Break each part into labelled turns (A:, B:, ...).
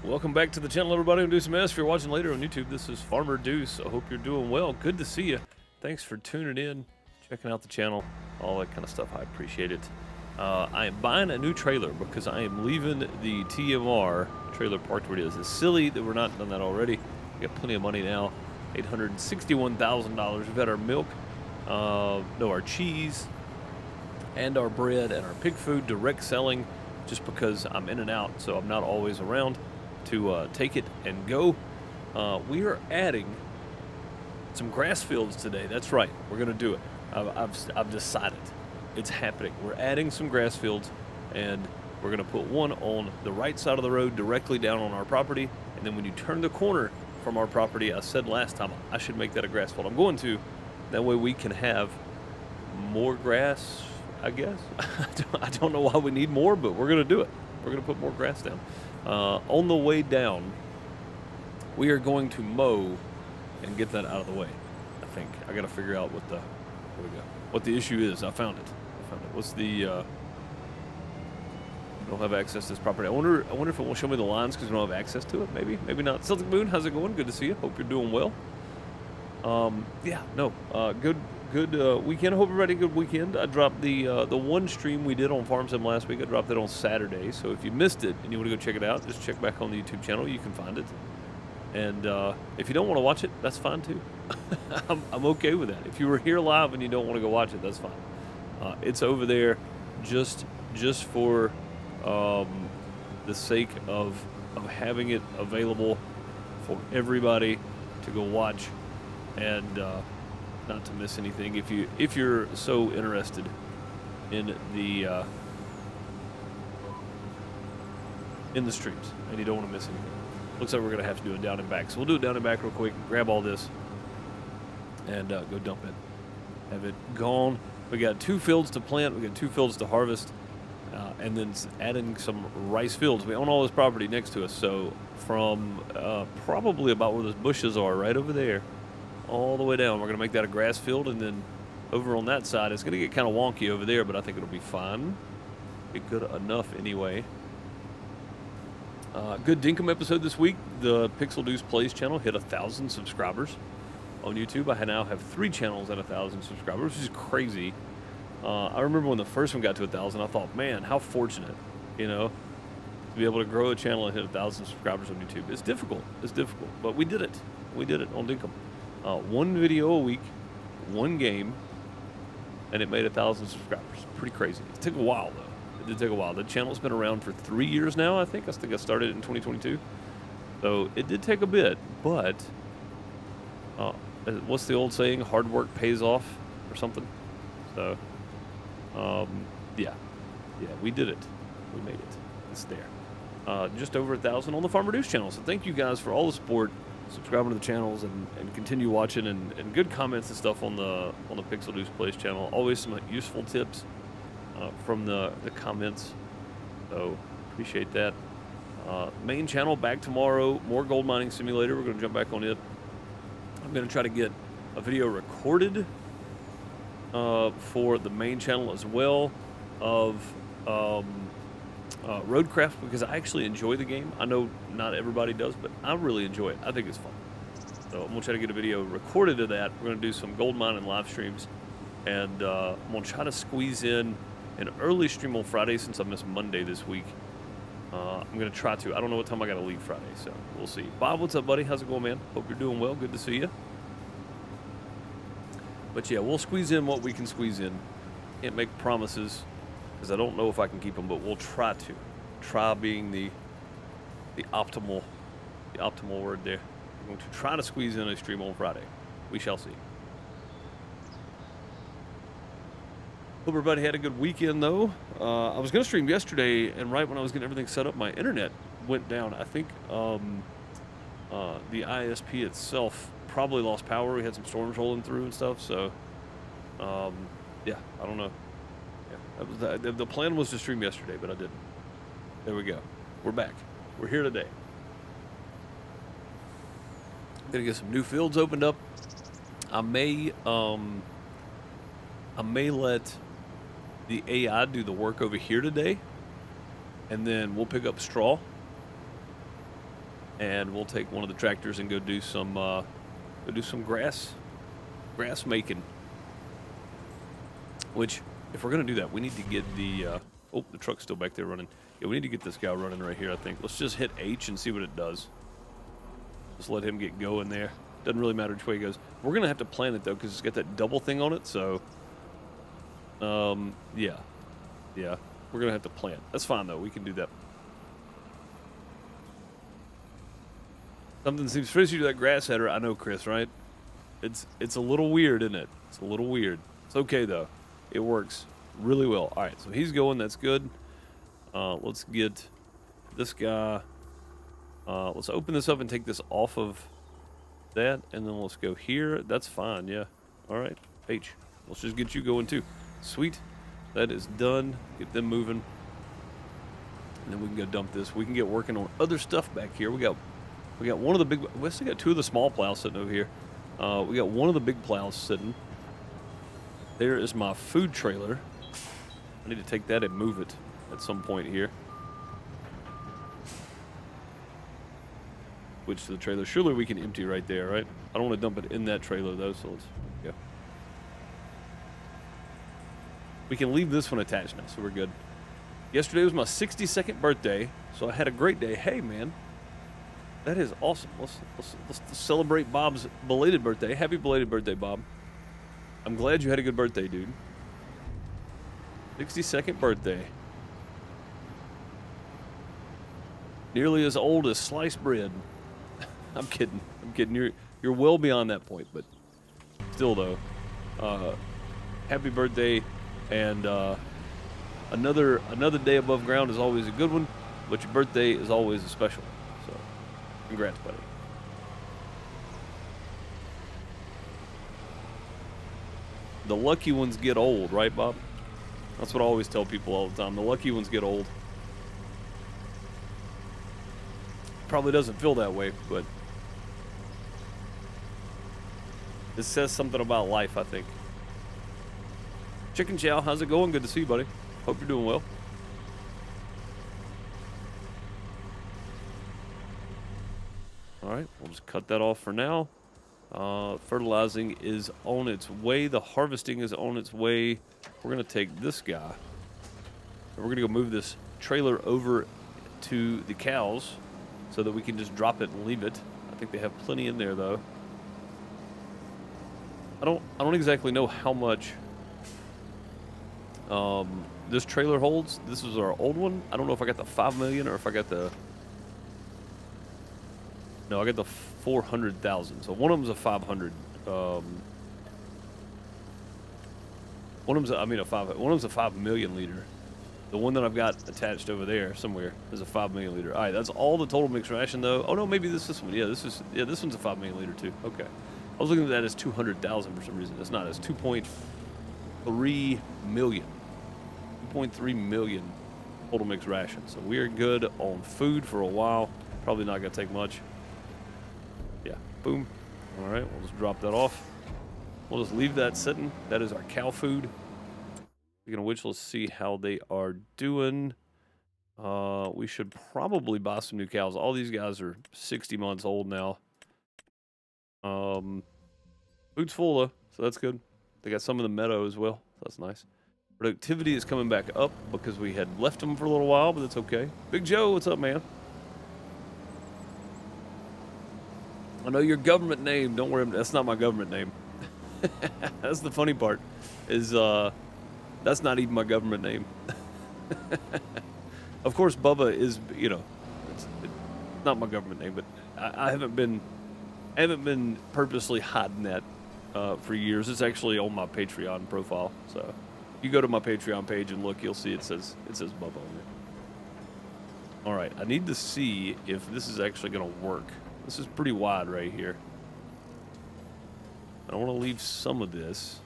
A: Welcome back to the channel, everybody. I'm Deuce Mess. If you're watching later on YouTube, this is FarmerDeuce. I hope you're doing well. Good to see you. Thanks for tuning in, checking out the channel, all that kind of stuff. I appreciate it. I am buying a new trailer because I am leaving the TMR trailer parked where it is. It's silly that we're not done that already. We got plenty of money now. $861,000. We've got our milk, our cheese, and our bread and our pig food direct selling, just because I'm in and out, so I'm not always around to take it and go. We are adding some grass fields today. That's right, we're gonna do it. I've decided it's happening. We're adding some grass fields, and we're gonna put one on the right side of the road directly down on our property, and then when you turn the corner from our property, I said last time I should make that a grass field. I'm going to. That way we can have more grass, I guess. I don't know why we need more, but we're gonna do it. We're gonna put more grass down. On the way down, we are going to mow and get that out of the way. I think I got to figure out what the issue is. I found it. What's the? I don't have access to this property. I wonder if it won't show me the lines because we don't have access to it. Maybe not. Celtic Moon, how's it going? Good to see you. Hope you're doing well. Good weekend. I hope everybody had a good weekend. I dropped the one stream we did on Farm Sim last week. I dropped it on Saturday. So if you missed it and you want to go check it out, just check back on the YouTube channel. You can find it. And if you don't want to watch it, that's fine too. I'm okay with that. If you were here live and you don't want to go watch it, that's fine. It's over there just for the sake of having it available for everybody to go watch and not to miss anything. If you're so interested in the streams and you don't want to miss anything, looks like we're gonna have to do it down and back. So we'll do it down and back real quick. Grab all this and go dump it. Have it gone. We got 2 fields to plant. We got 2 fields to harvest, and then add in some rice fields. We own all this property next to us. So from probably about where those bushes are, right over there, all the way down, we're going to make that a grass field, and then over on that side, it's going to get kind of wonky over there, but I think it'll be fine. Be good enough anyway. Good Dinkum episode this week. The PixelDeucePlays channel hit 1,000 subscribers on YouTube. I now have 3 channels at 1,000 subscribers, which is crazy. I remember when the first one got to 1,000, I thought, man, how fortunate, to be able to grow a channel and hit 1,000 subscribers on YouTube. It's difficult, but we did it. We did it on Dinkum. 1 video a week, 1 game, and it made 1,000 subscribers. Pretty crazy. It took a while, though. It did take a while. The channel's been around for 3 years now, I think. I started it in 2022. So it did take a bit, but what's the old saying? Hard work pays off or something. So, yeah, we did it. We made it. It's there. Just over 1,000 on the FarmerDeuce channel. So thank you guys for all the support, subscribing to the channels, and continue watching, and good comments and stuff on the PixelDeucePlays channel. Always some useful tips from the comments. So appreciate that. Main channel back tomorrow. More gold mining simulator. We're going to jump back on it. I'm going to try to get a video recorded for the main channel as well of Roadcraft, because I actually enjoy the game. I know not everybody does, but I really enjoy it. I think it's fun. So I'm going to try to get a video recorded of that. We're going to do some gold mining live streams, and I'm going to try to squeeze in an early stream on Friday since I missed Monday this week. I'm going to try to. I don't know what time I got to leave Friday, so we'll see. Bob, what's up, buddy? How's it going, man? Hope you're doing well. Good to see you. But yeah, we'll squeeze in what we can squeeze in. Can't make promises because I don't know if I can keep them, but we'll try to. Try being the optimal word there. I'm going to try to squeeze in a stream on Friday. We shall see. Hope everybody had a good weekend, though. I was going to stream yesterday, and right when I was getting everything set up, my internet went down. I think the ISP itself probably lost power. We had some storms rolling through and stuff, so yeah, I don't know. Yeah, that was the plan was to stream yesterday, but I didn't. There we go. We're back. We're here today. Gonna get some new fields opened up. I may let the AI do the work over here today, and then we'll pick up straw and we'll take one of the tractors and go do some grass making. Which, if we're gonna do that, we need to get the oh, the truck's still back there running. Yeah, we need to get this guy running right here, I think. Let's just hit H and see what it does. Just let him get going there. Doesn't really matter which way he goes. We're gonna have to plan it though, because it's got that double thing on it. So, yeah, we're gonna have to plan. That's fine though. We can do that. Something seems fishy to that grass header. I know, Chris. Right? It's a little weird, isn't it? It's a little weird. It's okay though. It works really well. All right, so he's going. That's good. Let's get this guy. Let's open this up and take this off of that, and then let's go here. That's fine, yeah. All right, H. Let's just get you going too. Sweet. That is done. Get them moving, and then we can go dump this. We can get working on other stuff back here. We got one of the big. We still got two of the small plows sitting over here. We got one of the big plows sitting. There is my food trailer. I need to take that and move it at some point here. Which to the trailer. Surely we can empty right there, right? I don't want to dump it in that trailer though, so let's go. We can leave this one attached now, so we're good. Yesterday was my 62nd birthday, so I had a great day. Hey man, that is awesome. Let's celebrate Bob's belated birthday. Happy belated birthday, Bob. I'm glad you had a good birthday, dude. 62nd birthday. Nearly as old as sliced bread. I'm kidding. I'm kidding. You're well beyond that point, but still though, happy birthday, and another day above ground is always a good one, but your birthday is always a special. So, congrats, buddy. The lucky ones get old, right, Bob? That's what I always tell people all the time. The lucky ones get old. Probably doesn't feel that way, but this says something about life, I think. Chicken Chow, how's it going? Good to see you, buddy. Hope you're doing well. All right, we'll just cut that off for now. Fertilizing is on its way. The harvesting is on its way. We're going to take this guy, and we're going to go move this trailer over to the cows so that we can just drop it and leave it. I think they have plenty in there, though. I don't exactly know how much this trailer holds. This is our old one. I don't know if I got the 5 million or if I got the... No, I got the 400,000. So one of them's a 500. One of them's a 5 million liter. The one that I've got attached over there somewhere is a 5 million liter. All right, that's all the total mixed ration though. Oh no, maybe this one. Yeah, this one's a 5 million liter too. Okay, I was looking at that as 200,000 for some reason. It's not. It's 2.3 million. 2.3 million total mixed ration. So we are good on food for a while. Probably not gonna take much. Yeah, boom. All right, we'll just drop that off. We'll just leave that sitting. That is our cow food. Speaking of which, let's see how they are doing. We should probably buy some new cows. All these guys are 60 months old now. Food's full though, so that's good. They got some in the meadow as well, so that's nice. Productivity is coming back up because we had left them for a little while, but that's okay. Big Joe, what's up, man? I know your government name. Don't worry, that's not my government name. That's the funny part, is that's not even my government name. Of course, Bubba is, you know, it's not my government name, but I haven't been purposely hiding that for years. It's actually on my Patreon profile. So if you go to my Patreon page and look, you'll see it says Bubba on it. All right, I need to see if this is actually going to work. This is pretty wide right here. I want to leave some of this.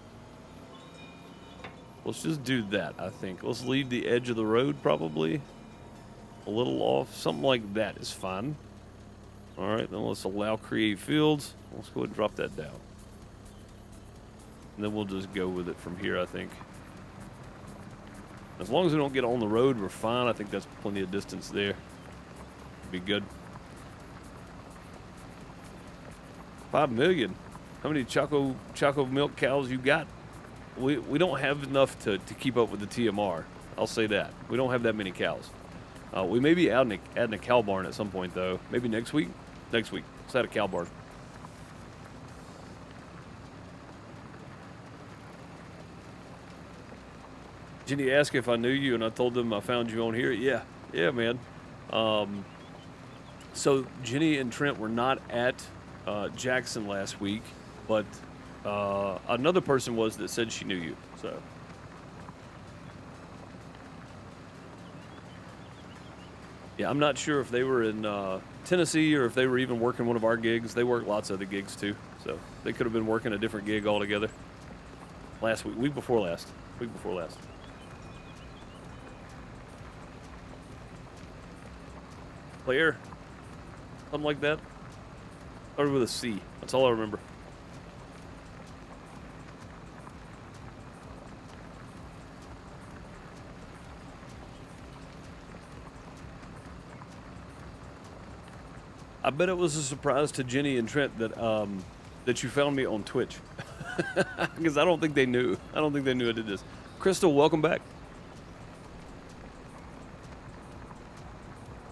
A: Let's just do that, I think. Let's leave the edge of the road probably a little off. Something like that is fine. All right, then let's allow create fields. Let's go ahead and drop that down. And then we'll just go with it from here, I think. As long as we don't get on the road, we're fine. I think that's plenty of distance there. Be good. 5 million. How many choco milk cows you got? We don't have enough to keep up with the TMR. I'll say that. We don't have that many cows. We may be adding a cow barn at some point, though. Maybe next week? Next week. Let's add a cow barn. Jenny asked if I knew you, and I told them I found you on here. Yeah, man. So Jenny and Trent were not at Jackson last week, but another person was that said she knew you. So. Yeah, I'm not sure if they were in Tennessee or if they were even working one of our gigs. They work lots of other gigs too, so they could have been working a different gig altogether. Last week, week before last. Claire, something like that. Started with a C. That's all I remember. I bet it was a surprise to Jenny and Trent that that you found me on Twitch, because I don't think they knew. I don't think they knew I did this. Crystal, welcome back.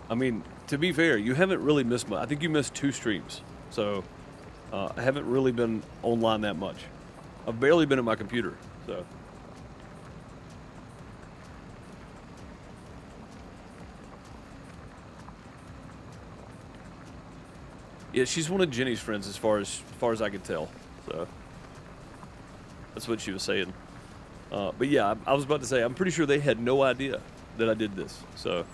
A: I mean, to be fair, you haven't really missed much. I think you missed 2 streams, so I haven't really been online that much. I've barely been at my computer, so. Yeah, she's one of Jenny's friends as far as I could tell. So that's what she was saying. But yeah, I was about to say, I'm pretty sure they had no idea that I did this. So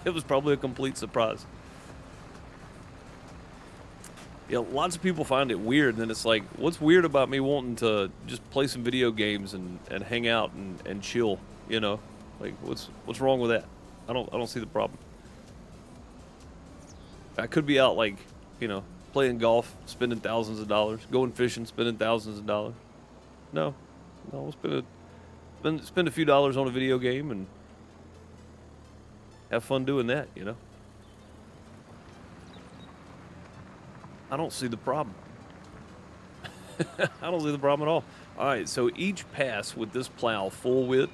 A: it was probably a complete surprise. Yeah, lots of people find it weird, and then it's like, what's weird about me wanting to just play some video games and hang out and chill, you know? Like, what's wrong with that? I don't see the problem. I could be out, like, you know, playing golf, spending thousands of dollars, going fishing, spending thousands of dollars. No, we'll spend a few dollars on a video game and have fun doing that, you know. I don't see the problem. I don't see the problem at all. All right, so each pass with this plow full width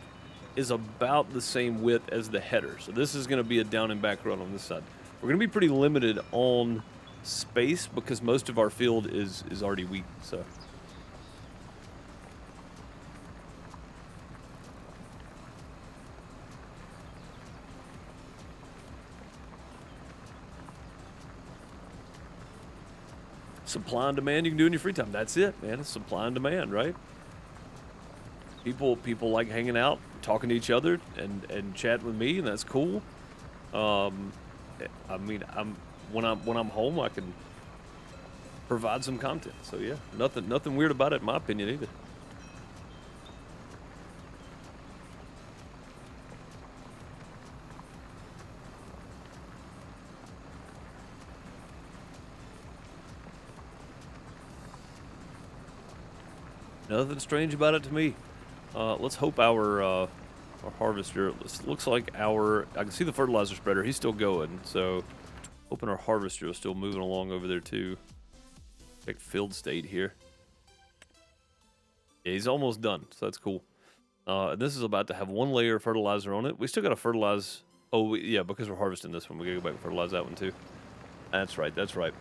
A: is about the same width as the header. So this is going to be a down and back run on this side. We're going to be pretty limited on space because most of our field is already wheat, so. Supply and demand you can do in your free time. That's it, man. It's supply and demand, right? People like hanging out, talking to each other, and chatting with me, and that's cool. I mean, when I'm home, I can provide some content. So yeah, nothing weird about it, in my opinion, either. Nothing strange about it to me. Let's hope our harvester, looks like I can see the fertilizer spreader, he's still going, so hoping our harvester is still moving along over there too. Check field state here. Yeah, he's almost done, so that's cool. This is about to have 1 layer of fertilizer on it. We still got to fertilize, yeah, because we're harvesting this one, we gotta go back and fertilize that one too. That's right.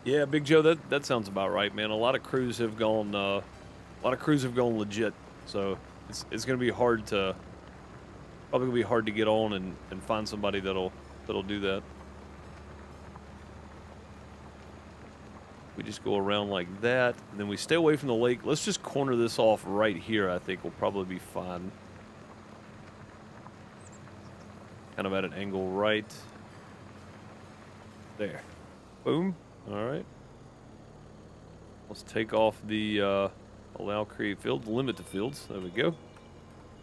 A: Yeah, Big Joe, that sounds about right, man. A lot of crews have gone legit, so it's gonna be hard to get on and find somebody that'll do that. We just go around like that, and then we stay away from the lake. Let's just corner this off right here. I think we'll probably be fine. Kind of at an angle right there. Boom. All right. Let's take off the allow create field, limit the fields. There we go.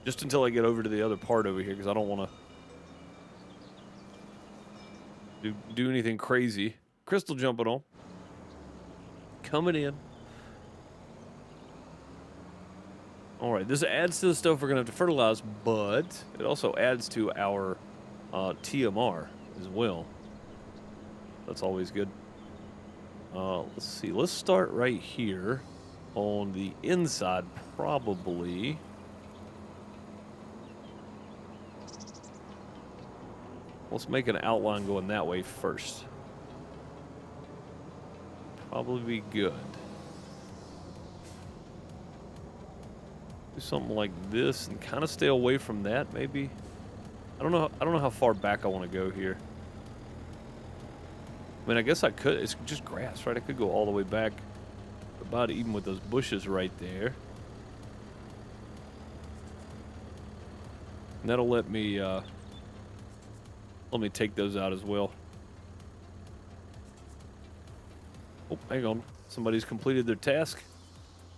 A: Just until I get over to the other part over here, because I don't want to do anything crazy. Crystal jumping on. coming in. All right, this adds to the stuff we're going to have to fertilize, but it also adds to our TMR as well. That's always good. Let's see. Let's start right here on the inside, probably. Let's make an outline going that way first. Probably be good. Do something like this and kind of stay away from that, maybe. I don't know how far back I want to go here. I mean, I guess I could. It's just grass, right? I could go all the way back, about even with those bushes right there. And that'll let me take those out as well. Oh, hang on. Somebody's completed their task.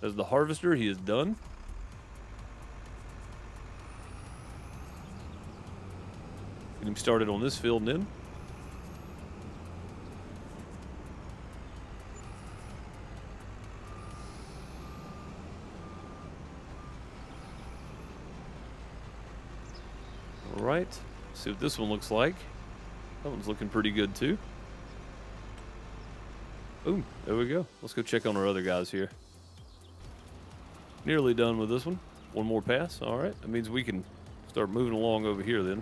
A: As the harvester, he is done. Get him started on this field then. All right. See what this one looks like. That one's looking pretty good too. Boom, there we go. Let's go check on our other guys here. Nearly done with this one. One more pass. All right, that means we can start moving along over here then.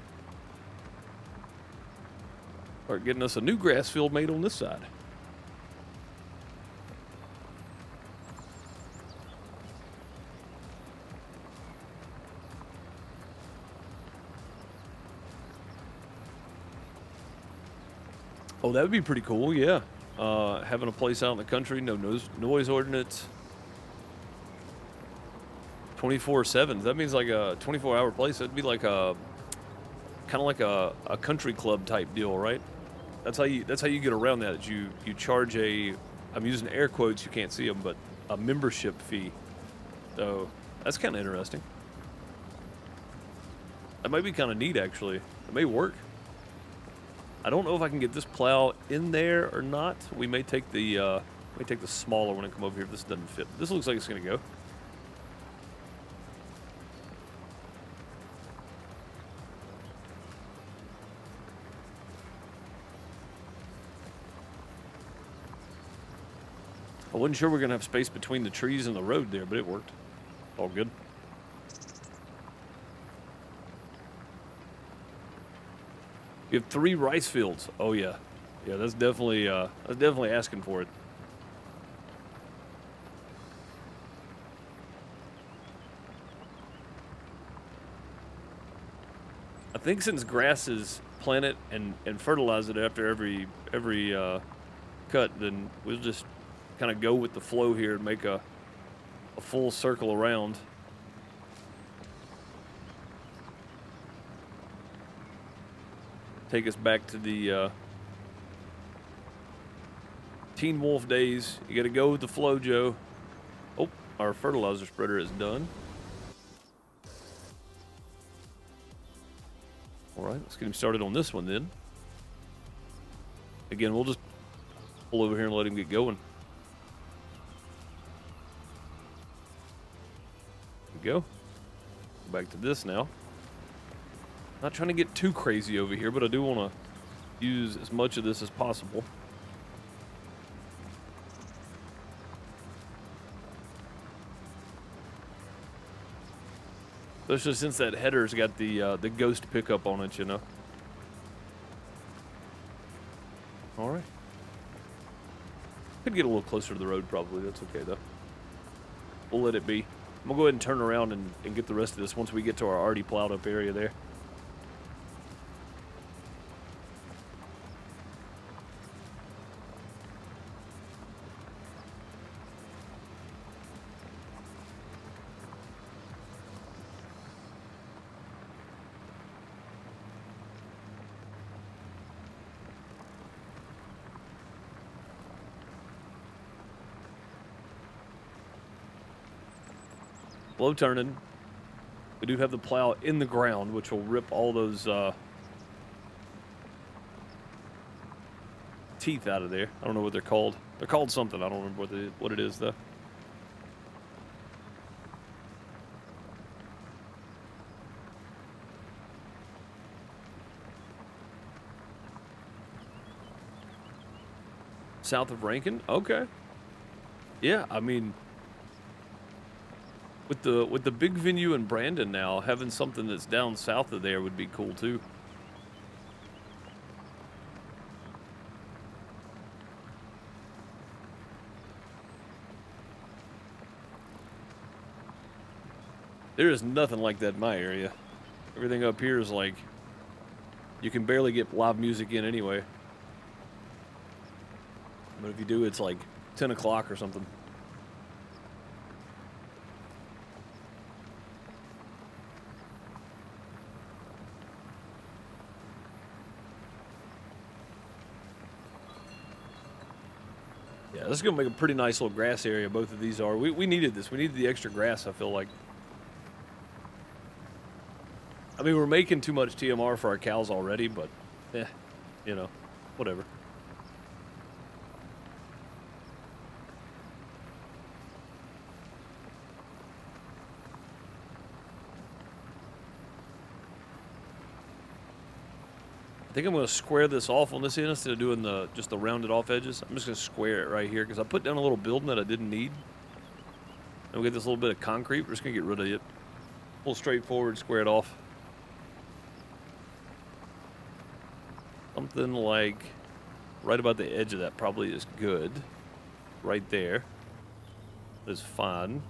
A: Start getting us a new grass field made on this side. Oh, that would be pretty cool, yeah. Having a place out in the country, no noise ordinance. 24/7. That means like a 24-hour place. That'd be like a kind of like a country club type deal, right? That's how you get around that. You charge a, I'm using air quotes, you can't see them, but a membership fee. So that's kind of interesting. That might be kind of neat, actually. It may work. I don't know if I can get this plow in there or not. We may take the smaller one and come over here if this doesn't fit. This looks like it's gonna go. I wasn't sure we're gonna have space between the trees and the road there, but it worked. All good. You have 3 rice fields. Oh yeah, yeah. That's definitely asking for it. I think since grass is planted and fertilize it after every cut, then we'll just kind of go with the flow here and make a full circle around. Take us back to the Teen Wolf days. You got to go with the flow, Joe. Oh, our fertilizer spreader is done. All right, let's get him started on this one then. Again, we'll just pull over here and let him get going. There we go. Back to this now. Not trying to get too crazy over here, but I do want to use as much of this as possible. Especially since that header's got the ghost pickup on it, you know. All right. Could get a little closer to the road probably. That's okay though. We'll let it be. I'm gonna go ahead and turn around and get the rest of this once we get to our already plowed up area there. Slow turning. We do have the plow in the ground, which will rip all those teeth out of there. I don't know what they're called. They're called something. I don't remember what it is, though. South of Rankin? Okay. Yeah, I mean, with the big venue in Brandon now, having something that's down south of there would be cool too. There is nothing like that in my area. Everything up here is like, you can barely get live music in anyway. But if you do, it's like 10 o'clock or something. Yeah, this is going to make a pretty nice little grass area, both of these are. We needed this. We needed the extra grass, I feel like. I mean, we're making too much TMR for our cows already, but, you know, whatever. I think I'm going to square this off on this end instead of doing just the rounded off edges. I'm just going to square it right here because I put down a little building that I didn't need. And we get this little bit of concrete. We're just going to get rid of it. Pull straightforward, square it off. Something like right about the edge of that probably is good. Right there is fine.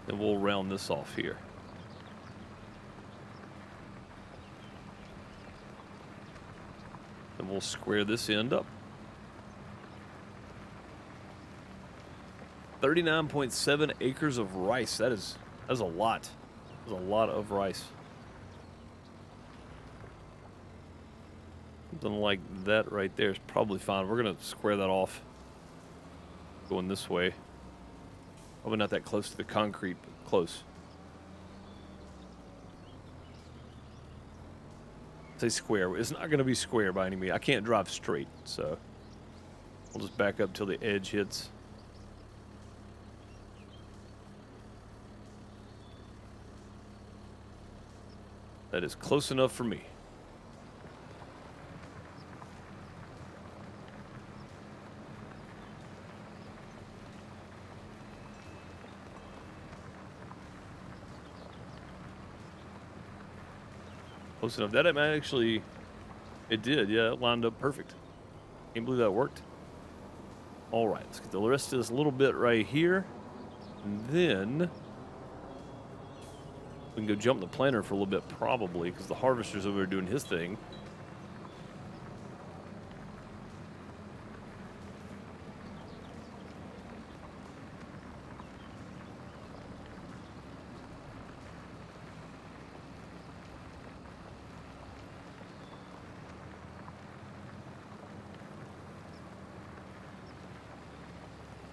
A: And we'll round this off here. And we'll square this end up. 39.7 acres of rice. That's a lot. That's a lot of rice. Something like that right there is probably fine. We're going to square that off going this way. Probably not that close to the concrete, but close. Say square. It's not going to be square by any means. I can't drive straight, so we'll just back up till the edge hits. That is close enough for me. Close enough. That actually, it did. Yeah, it lined up perfect. Can't believe that worked. All right, let's get the rest of this little bit right here. And then we can go jump the planter for a little bit probably because the harvester's over there doing his thing.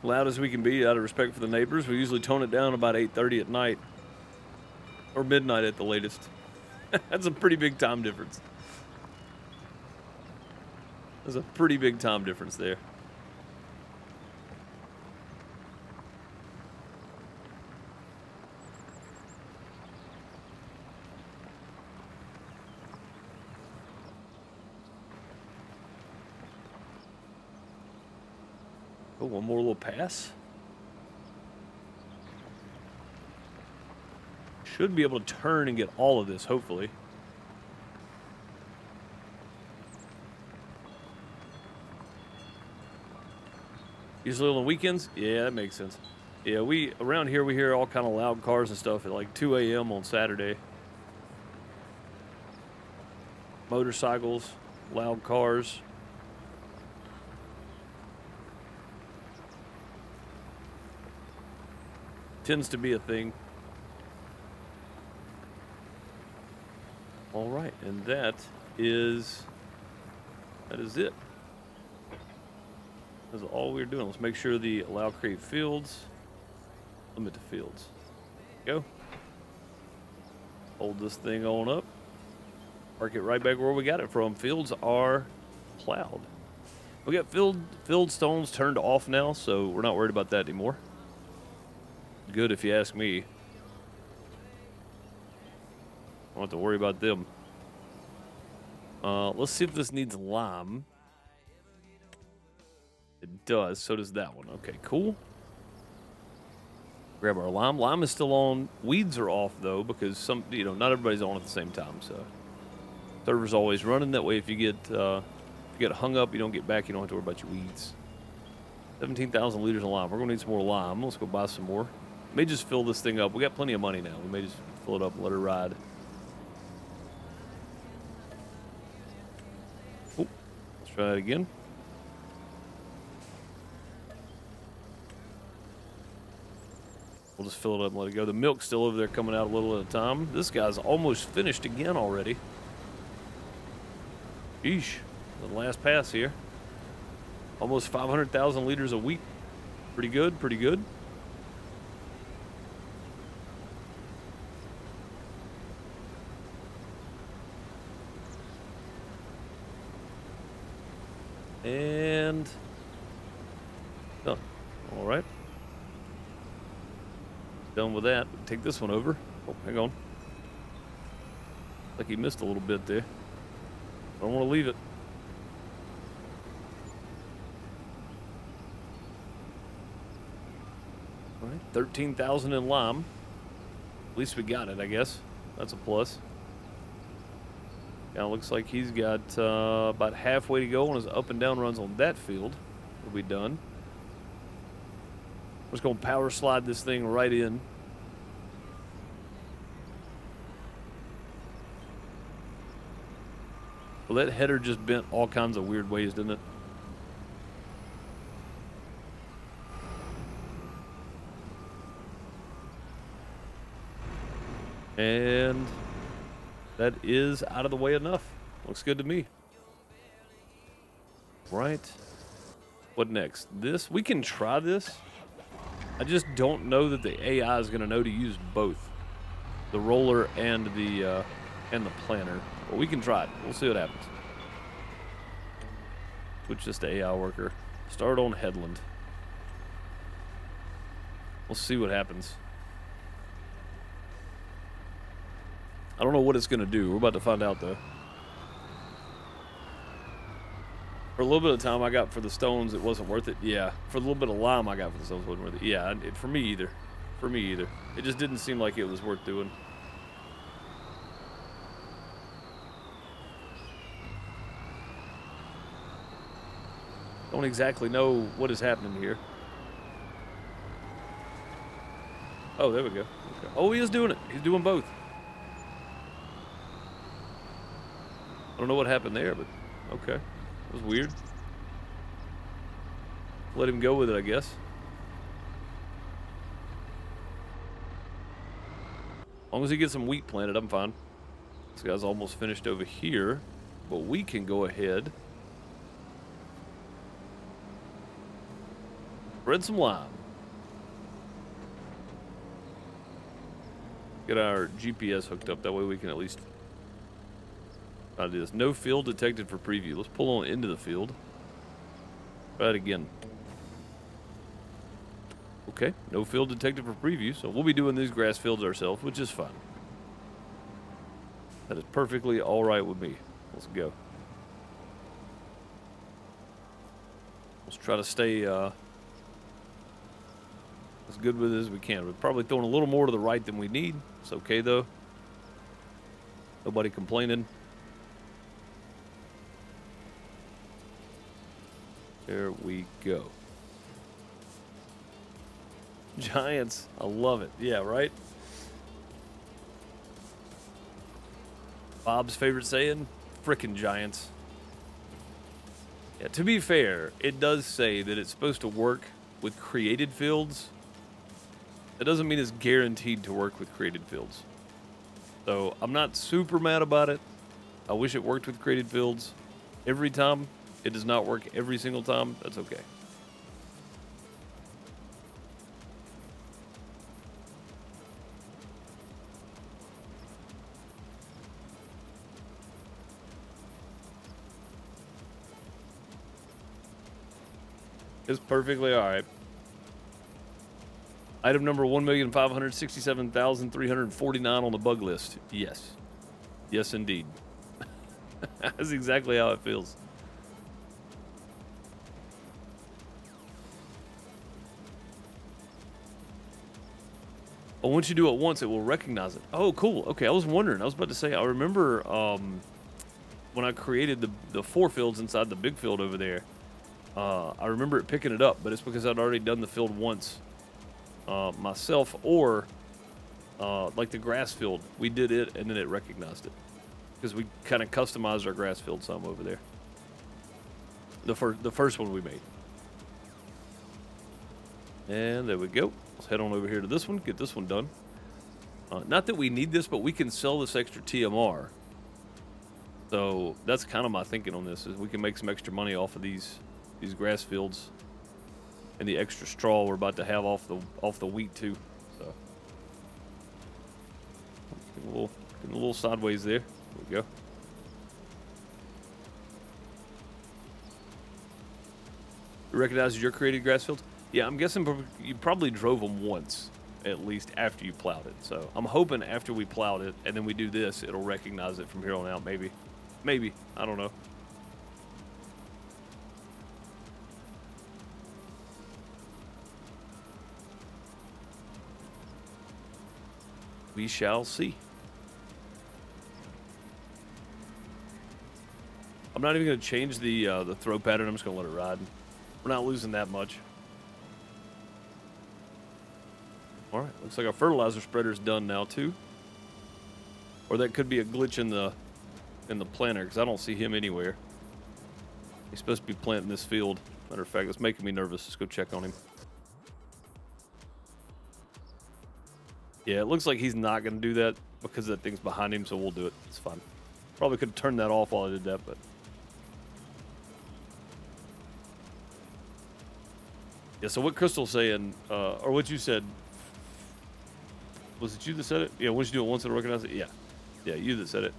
A: Loud as we can be out of respect for the neighbors. We usually tone it down about 8:30 at night or midnight at the latest. That's a pretty big time difference. There's a pretty big time difference there. Oh, one more little pass. Should be able to turn and get all of this, hopefully. Usually on the weekends? Yeah, that makes sense. Yeah, around here we hear all kind of loud cars and stuff at like 2 a.m. on Saturday. Motorcycles, loud cars. Tends to be a thing. All right, and that is it. That's all we're doing. Let's make sure the allow create fields, limit to fields. Go. Hold this thing on up. Park it right back where we got it from. Fields are plowed. We got filled stones turned off now, so we're not worried about that anymore. Good if you ask me. I don't have to worry about them. Let's see if this needs lime. It does. So does that one. Okay, cool. Grab our lime. Lime is still on. Weeds are off though because not everybody's on at the same time. So server's always running. That way, if you get hung up, you don't get back. You don't have to worry about your weeds. 17,000 liters of lime. We're gonna need some more lime. Let's go buy some more. May just fill this thing up. We got plenty of money now. We may just fill it up and let it ride. Oh, let's try that again. We'll just fill it up and let it go. The milk's still over there coming out a little at a time. This guy's almost finished again already. Yeesh. The last pass here. Almost 500,000 liters a week. Pretty good, pretty good. And done. All right. Done with that. Take this one over. Oh, hang on. Like he missed a little bit there. I don't want to leave it. All right, 13,000 in lime. At least we got it, I guess. That's a plus. Now it looks like he's got about halfway to go on his up and down runs on that field. We'll be done. We're just going to power slide this thing right in. Well, that header just bent all kinds of weird ways, didn't it? And that is out of the way enough. Looks good to me. Right. What next? This? We can try this. I just don't know that the AI is going to know to use both. The roller and the planter. But we can try it. We'll see what happens. Switch this to AI worker. Start on headland. We'll see what happens. I don't know what it's going to do. We're about to find out, though. For a little bit of time I got for the stones, it wasn't worth it. Yeah. For a little bit of lime I got for the stones, it wasn't worth it. Yeah, for me either. For me either. It just didn't seem like it was worth doing. Don't exactly know what is happening here. Oh, there we go. Okay. Oh, he is doing it. He's doing both. I don't know what happened there, but okay. It was weird. Let him go with it, I guess. As long as he gets some wheat planted, I'm fine. This guy's almost finished over here, but we can go ahead. Spread some lime. Get our GPS hooked up. That way we can at least try to do this. No field detected for preview. Let's pull on into the field. Try it again. Okay, no field detected for preview, so we'll be doing these grass fields ourselves, which is fun. That is perfectly all right with me. Let's go. Let's try to stay as good with it as we can. We're probably throwing a little more to the right than we need. It's okay, though. Nobody complaining. There we go. Giants. I love it. Yeah, right? Bob's favorite saying? Frickin' Giants. Yeah, to be fair, it does say that it's supposed to work with created fields. That doesn't mean it's guaranteed to work with created fields. So I'm not super mad about it. I wish it worked with created fields every time. It does not work every single time. That's okay. It's perfectly all right. Item number 1,567,349 on the bug list. Yes. Yes, indeed. That's exactly how it feels. But once you do it once, it will recognize it. Oh, cool. Okay, I was wondering. I was about to say, I remember when I created the 4 fields inside the big field over there, I remember it picking it up, but it's because I'd already done the field once myself, or like the grass field. We did it, and then it recognized it. Because we kind of customized our grass field some over there. The first one we made. And there we go. Let's head on over here to this one, get this one done. Not that we need this, but we can sell this extra TMR. So that's kind of my thinking on this, is we can make some extra money off of these grass fields and the extra straw we're about to have off the wheat too. So getting a little sideways there. There we go. You recognize your created grass fields? Yeah, I'm guessing you probably drove them once, at least, after you plowed it. So I'm hoping after we plowed it and then we do this, it'll recognize it from here on out, maybe. Maybe. I don't know. We shall see. I'm not even going to change the throw pattern. I'm just going to let it ride. We're not losing that much. All right, looks like our fertilizer spreader's done now too. Or that could be a glitch in the planter, because I don't see him anywhere. He's supposed to be planting this field. Matter of fact, it's making me nervous. Let's go check on him. Yeah, it looks like he's not going to do that because that thing's behind him, so we'll do it. It's fine. Probably could have turned that off while I did that, but... Yeah, so what Crystal's saying, or what you said... Was it you that said it? Yeah, once you do it once, it'll recognize it? Yeah. Yeah, you that said it.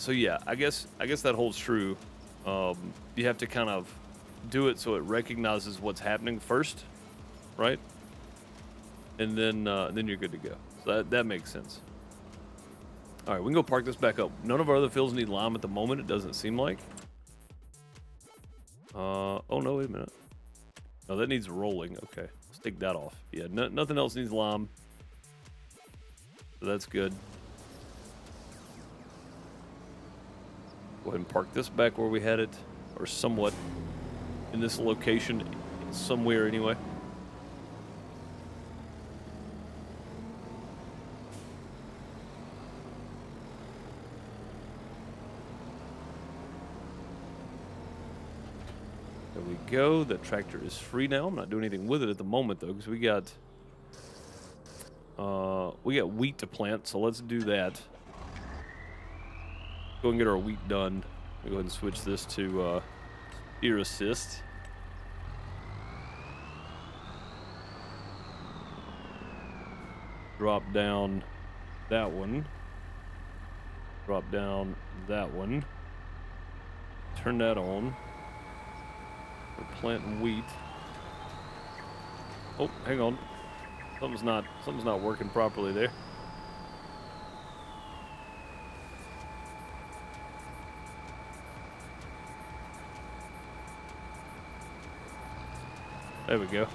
A: So yeah, I guess that holds true. You have to kind of do it so it recognizes what's happening first, right? And then you're good to go. So that makes sense. All right, we can go park this back up. None of our other fields need lime at the moment, it doesn't seem like. Oh no, wait a minute. No, that needs rolling. Okay, let's take that off. Yeah, nothing else needs lime. So that's good. Go ahead and park this back where we had it, or somewhat in this location, somewhere anyway. There we go. The tractor is free now. I'm not doing anything with it at the moment though, because we got wheat to plant, so let's do that. Go and get our wheat done. We'll go ahead and switch this to ear assist. Drop down that one. Drop down that one. Turn that on. We're planting wheat. Oh, hang on. Something's not working properly there. There we go.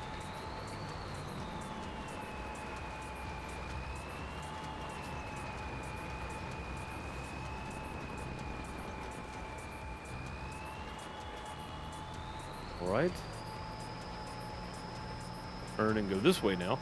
A: All right. Turn and go this way now.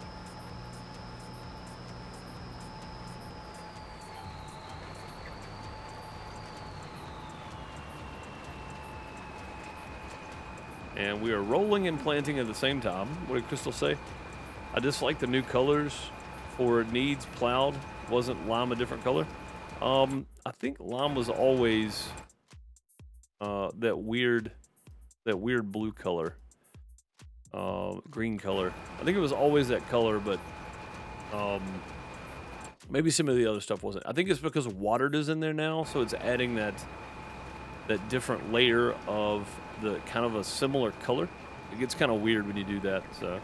A: And we are rolling and planting at the same time. What did Crystal say? I dislike the new colors for needs plowed. Wasn't lime a different color? I think lime was always that weird blue color, green color. I think it was always that color, but maybe some of the other stuff wasn't. I think it's because watered is in there now, so it's adding that different layer of the kind of a similar color. It gets kind of weird when you do that, so.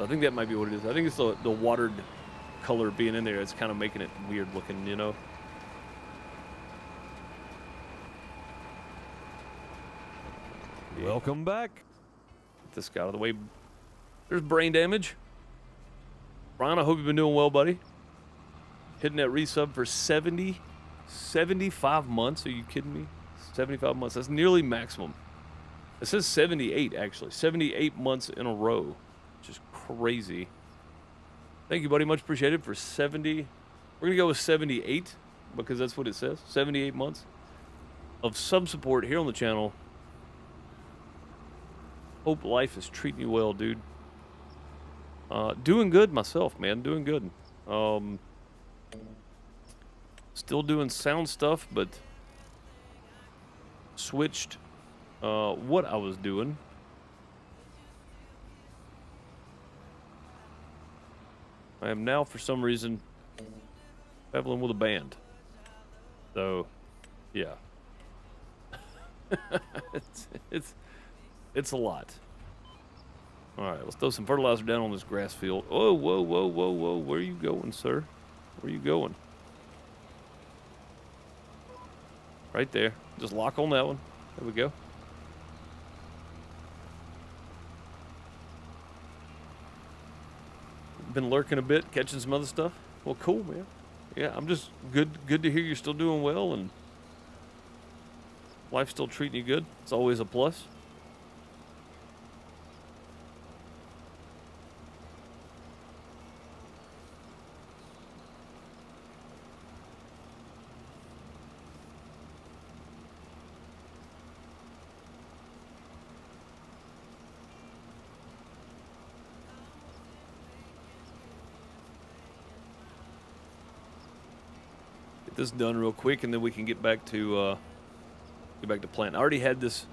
A: I think that might be what it is. I think it's the watered color being in there. It's kind of making it weird looking, you know?
B: Welcome back.
A: Get this guy out of the way. There's brain damage. Brian, I hope you've been doing well, buddy. Hitting that resub for 75 months. Are you kidding me? 75 months. That's nearly maximum. It says 78, actually. 78 months in a row. Which is crazy. Thank you, buddy. Much appreciated for 70. We're going to go with 78 because that's what it says. 78 months of sub support here on the channel. Hope life is treating you well, dude. Doing good myself, man. Doing good. Still doing sound stuff, but switched what I was doing. I am now, for some reason, traveling with a band. So, yeah. It's a lot. All right, let's throw some fertilizer down on this grass field. Oh, whoa, whoa, whoa, whoa. Where are you going, sir? Where are you going? Right there. Just lock on that one. There we go. Been lurking a bit, catching some other stuff. Well, cool, man. Yeah, I'm just good to hear you're still doing well and life's still treating you good. It's always a plus. This done real quick, and then we can get back to planting. I already had this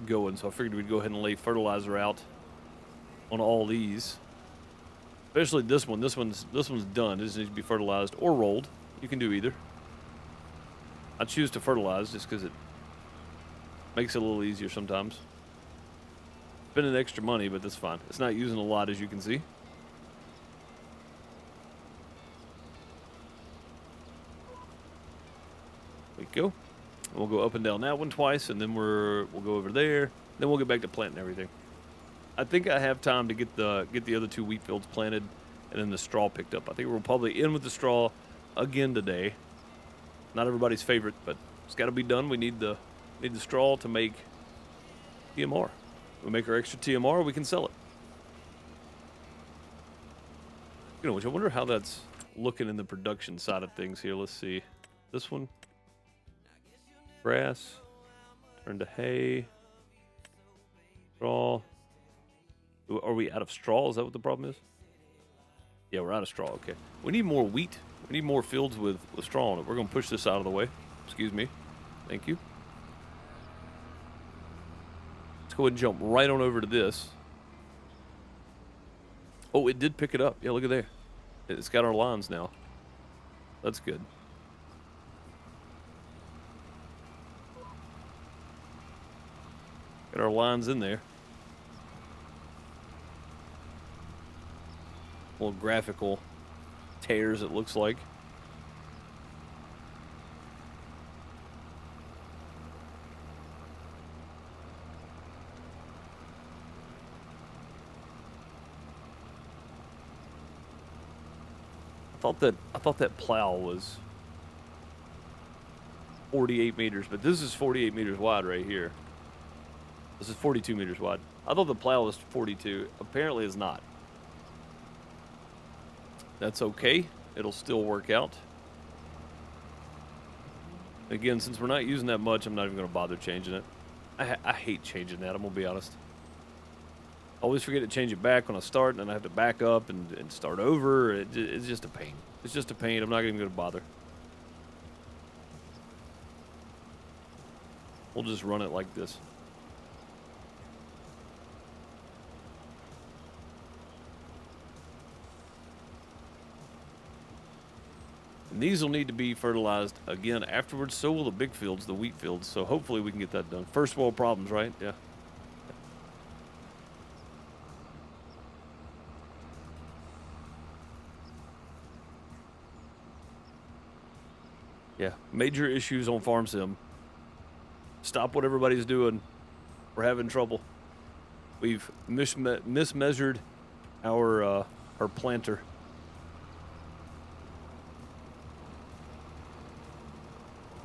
A: going, so I figured we'd go ahead and lay fertilizer out on all these. Especially this one. This one's done. It just needs to be fertilized or rolled. You can do either. I choose to fertilize just because it makes it a little easier sometimes. Spending extra money, but that's fine. It's not using a lot, as you can see. There we go. And we'll go up and down that one twice, and then we'll go over there. Then we'll get back to planting everything. I think I have time to get the other 2 wheat fields planted, and then the straw picked up. I think we'll probably end with the straw again today. Not everybody's favorite, but it's got to be done. We need the straw to make TMR. We make our extra TMR, we can sell it. You know, which I wonder how that's looking in the production side of things here. Let's see. This one. Grass, turn to hay, straw. Are we out of straw? Is that what the problem is? Yeah, we're out of straw. Okay. We need more wheat. We need more fields with straw on it. We're going to push this out of the way. Excuse me. Thank you. Let's go ahead and jump right on over to this. Oh, it did pick it up. Yeah, look at there. It's got our lines now. That's good. Got our lines in there. Little graphical tears, it looks like. I thought that plow was 48 meters, but this is 48 meters wide right here. This is 42 meters wide. I thought the plow was 42. Apparently it's not. That's okay. It'll still work out. Again, since we're not using that much, I'm not even going to bother changing it. I hate changing that, I'm going to be honest. I always forget to change it back when I start, and then I have to back up and start over. It's just a pain. It's just a pain. I'm not even going to bother. We'll just run it like this. And these will need to be fertilized again afterwards. So will the big fields, the wheat fields. So hopefully we can get that done. First world problems, right? Yeah. Yeah, major issues on Farm Sim. Stop what everybody's doing. We're having trouble. We've mismeasured our planter.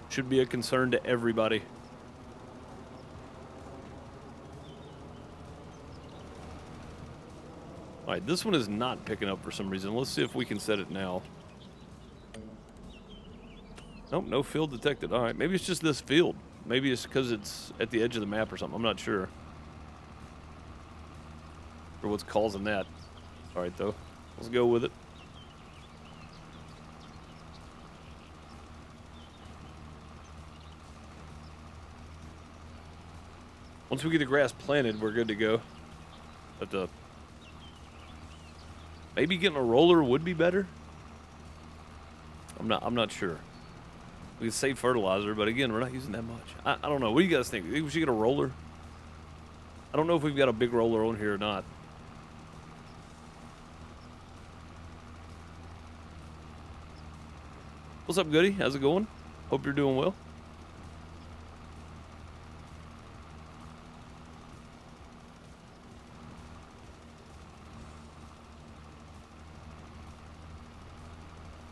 A: Should be a concern to everybody. All right, this one is not picking up for some reason. Let's see if we can set it now. Nope, no field detected. All right, maybe it's just this field. Maybe it's because it's at the edge of the map or something. I'm not sure. Or what's causing that. All right, though. Let's go with it. Once we get the grass planted, we're good to go. But maybe getting a roller would be better. I'm not sure. We can save fertilizer, but again, we're not using that much. I don't know. What do you guys think? You think we should get a roller? I don't know if we've got a big roller on here or not. What's up, Goody? How's it going? Hope you're doing well.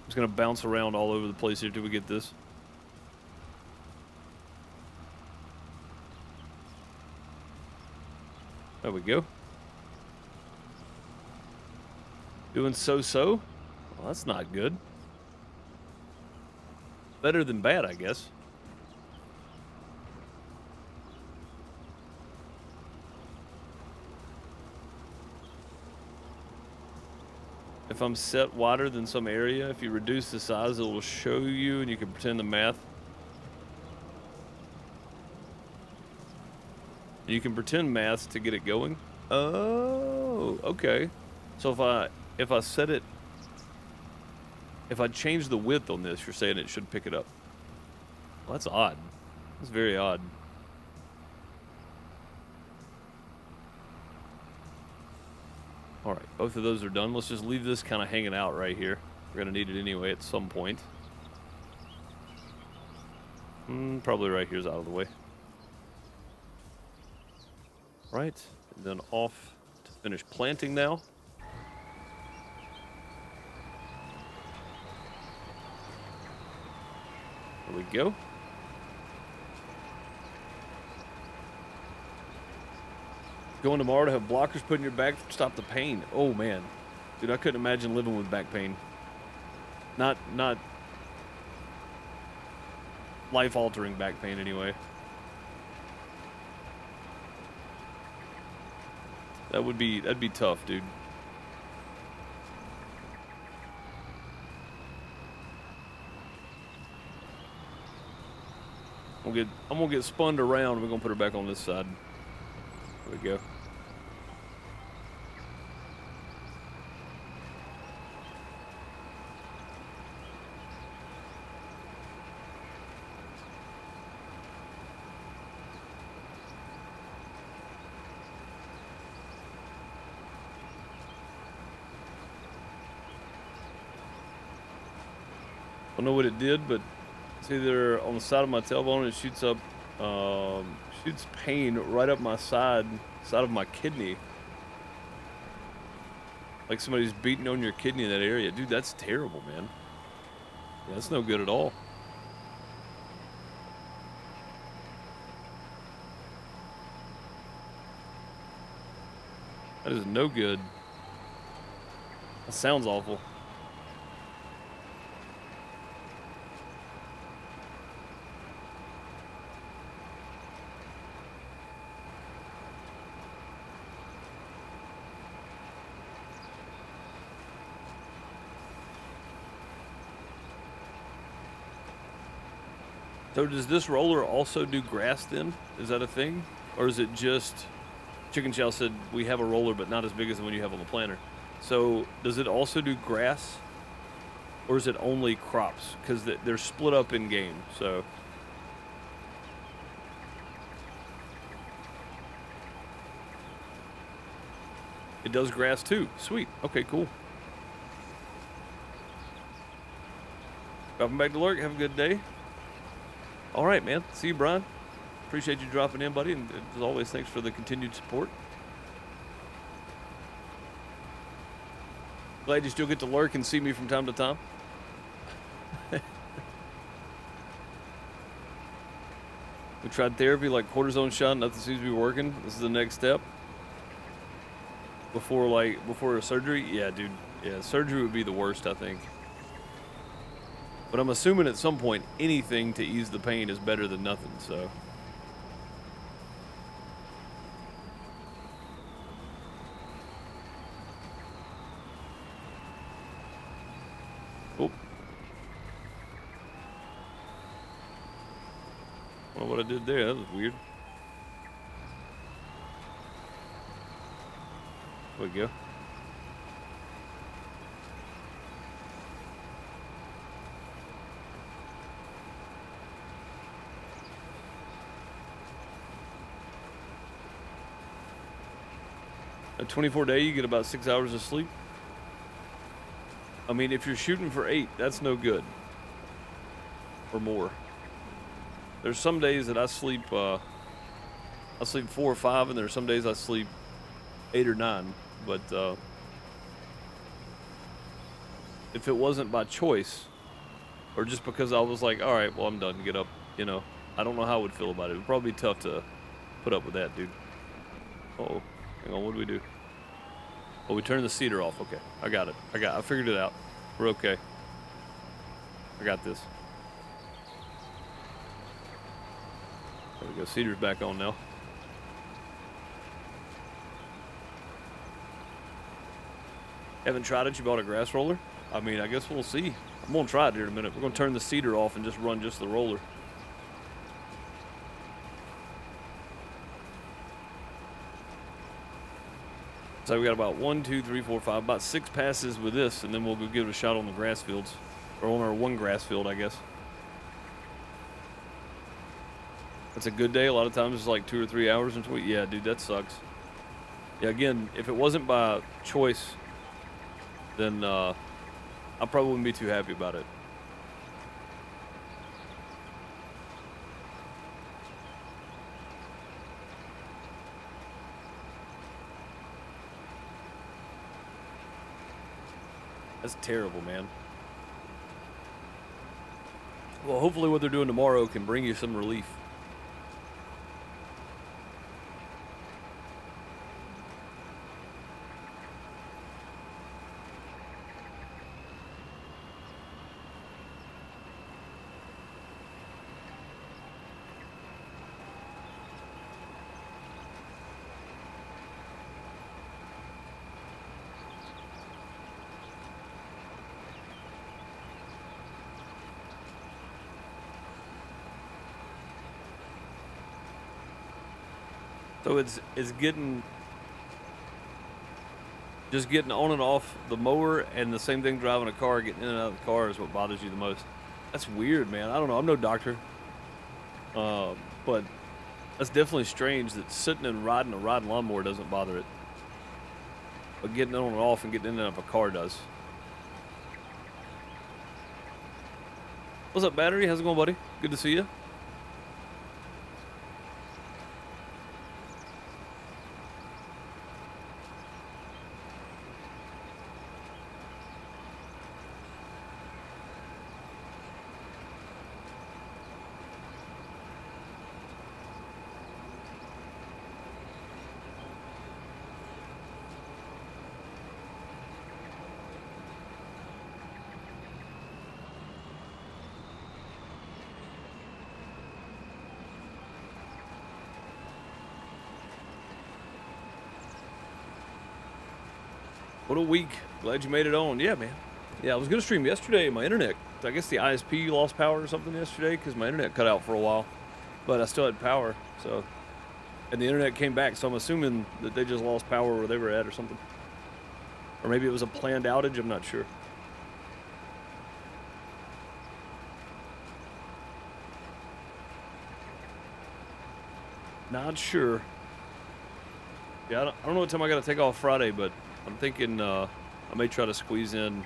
A: I'm just going to bounce around all over the place here till we get this. There we go. Doing so-so? Well, that's not good. Better than bad, I guess. If I'm set wider than some area, if you reduce the size, it will show you and you can pretend the math. You can pretend maths to get it going. Oh, okay. So if I set it, if I change the width on this, you're saying it should pick it up. Well, that's odd. That's very odd. All right, both of those are done. Let's just leave this kind of hanging out right here. We're gonna need it anyway at some point. Probably right here's out of the way. Right, and then off to finish planting now. There we go. Going tomorrow to have blockers put in your back to stop the pain. Oh man, dude, I couldn't imagine living with back pain. Not life-altering back pain anyway. That'd be tough, dude. I'm gonna get spun around. We're gonna put her back on this side. There we go. I don't know what it did, but it's either on the side of my tailbone and it shoots up, shoots pain right up my side of my kidney. Like somebody's beating on your kidney in that area. Dude, that's terrible, man. Yeah, that's no good at all. That is no good. That sounds awful. So does this roller also do grass then? Is that a thing? Or is it just... Chicken Chow said we have a roller but not as big as the one you have on the planter. So does it also do grass? Or is it only crops? Because they're split up in game, so. It does grass too. Sweet. Okay, cool. Welcome back to Lurk. Have a good day. All right, man. See you, Brian. Appreciate you dropping in, buddy. And as always, thanks for the continued support. Glad you still get to lurk and see me from time to time. We tried therapy like cortisone shot. Nothing seems to be working. This is the next step. Before a surgery? Yeah, dude. Yeah, surgery would be the worst, I think. But I'm assuming at some point, anything to ease the pain is better than nothing, so. Oh. I don't know what I did there. That was weird. There we go. A 24-day, you get about 6 hours of sleep. I mean, if you're shooting for 8, that's no good. Or more. There's some days that I sleep 4 or 5, and there's some days I sleep 8 or 9. But if it wasn't by choice, or just because I was like, all right, well, I'm done, get up, you know, I don't know how I would feel about it. It would probably be tough to put up with that, dude. Uh-oh. Hang on, what do we do? Oh, we turned the cedar off. Okay, I got it. I figured it out. We're okay. I got this. There we go. Cedar's back on now. Haven't tried it. You bought a grass roller? I mean, I guess we'll see. I'm gonna try it here in a minute. We're gonna turn the cedar off and just run just the roller. So we got about 1, 2, 3, 4, 5, about 6 passes with this, and then we'll go give it a shot on the grass fields, or on our one grass field, I guess. That's a good day. A lot of times it's like 2 or 3 hours until we, yeah, dude, that sucks. Yeah, again, if it wasn't by choice, then I probably wouldn't be too happy about it. That's terrible, man. Well, hopefully what they're doing tomorrow can bring you some relief. So it's getting just getting on and off the mower, and the same thing driving a car, getting in and out of the car is what bothers you the most. That's weird, man. I don't know. I'm no doctor, but that's definitely strange that sitting and riding a riding lawnmower doesn't bother it, but getting on and off and getting in and out of a car does. What's up, Battery? How's it going, buddy? Good to see you. What a week. Glad you made it on. Yeah, man. Yeah, I was going to stream yesterday. My internet, I guess the ISP lost power or something yesterday because my internet cut out for a while. But I still had power, so. And the internet came back, so I'm assuming that they just lost power where they were at or something. Or maybe it was a planned outage, I'm not sure. Not sure. Yeah, I don't know what time I got to take off Friday, but I'm thinking I may try to squeeze in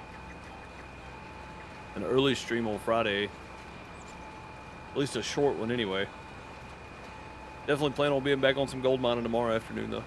A: an early stream on Friday. At least a short one anyway. Definitely plan on being back on some gold mining tomorrow afternoon, though.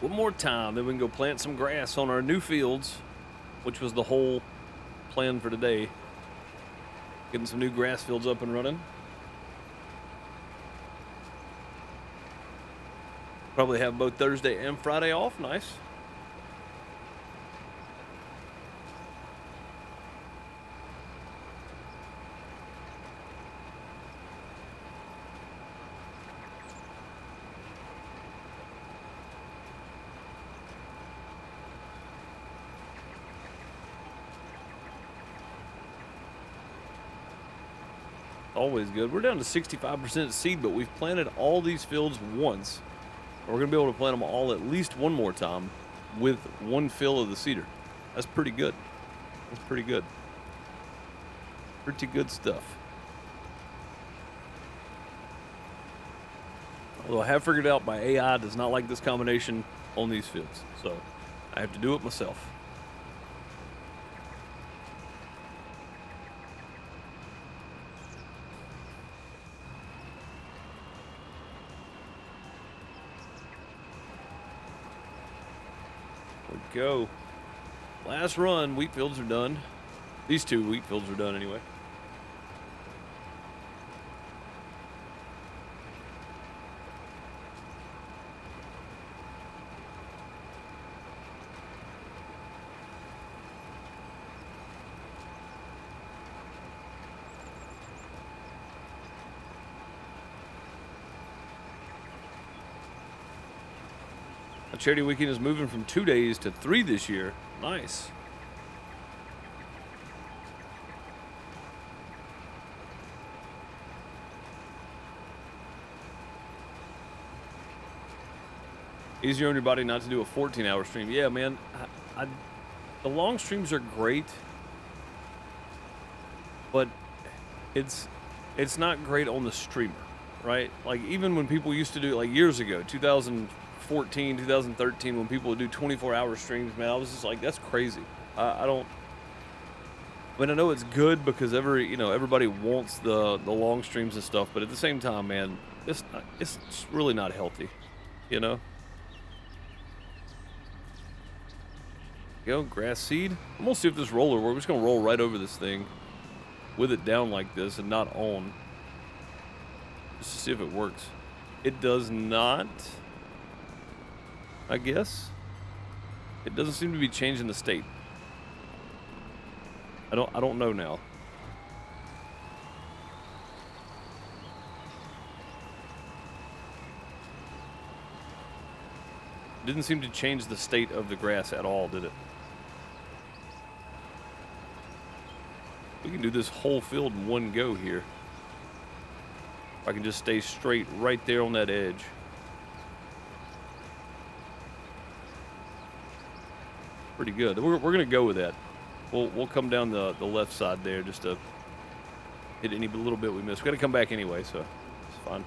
A: One more time, then we can go plant some grass on our new fields, which was the whole plan for today. Getting some new grass fields up and running. Probably have both Thursday and Friday off. Nice. Always good. We're down to 65% seed, but we've planted all these fields once. We're going to be able to plant them all at least one more time with one fill of the seeder. That's pretty good. That's pretty good. Pretty good stuff. Although I have figured out my AI does not like this combination on these fields, so I have to do it myself. Go. Last run. Wheat fields are done. These two wheat fields are done anyway. Charity weekend is moving from 2 days to 3 this year. Nice. Easier on your body not to do a 14-hour stream. Yeah, man. The long streams are great, but it's not great on the streamer, right? Like, even when people used to do it, like, years ago, 2014, 2013, when people would do 24-hour streams, man, I was just like, that's crazy. I mean, I know it's good because everybody wants the long streams and stuff, but at the same time, man, it's really not healthy, you know? Go, grass seed. I'm gonna see if this roller, we're just gonna roll right over this thing with it down like this and not on. Just to see if it works. It does not. I guess. It doesn't seem to be changing the state. I don't know now. Didn't seem to change the state of the grass at all, did it? We can do this whole field in one go here. If I can just stay straight right there on that edge. Pretty good. We're gonna go with that. We'll come down the left side there just to hit any little bit we missed. We gotta come back anyway, so it's fine.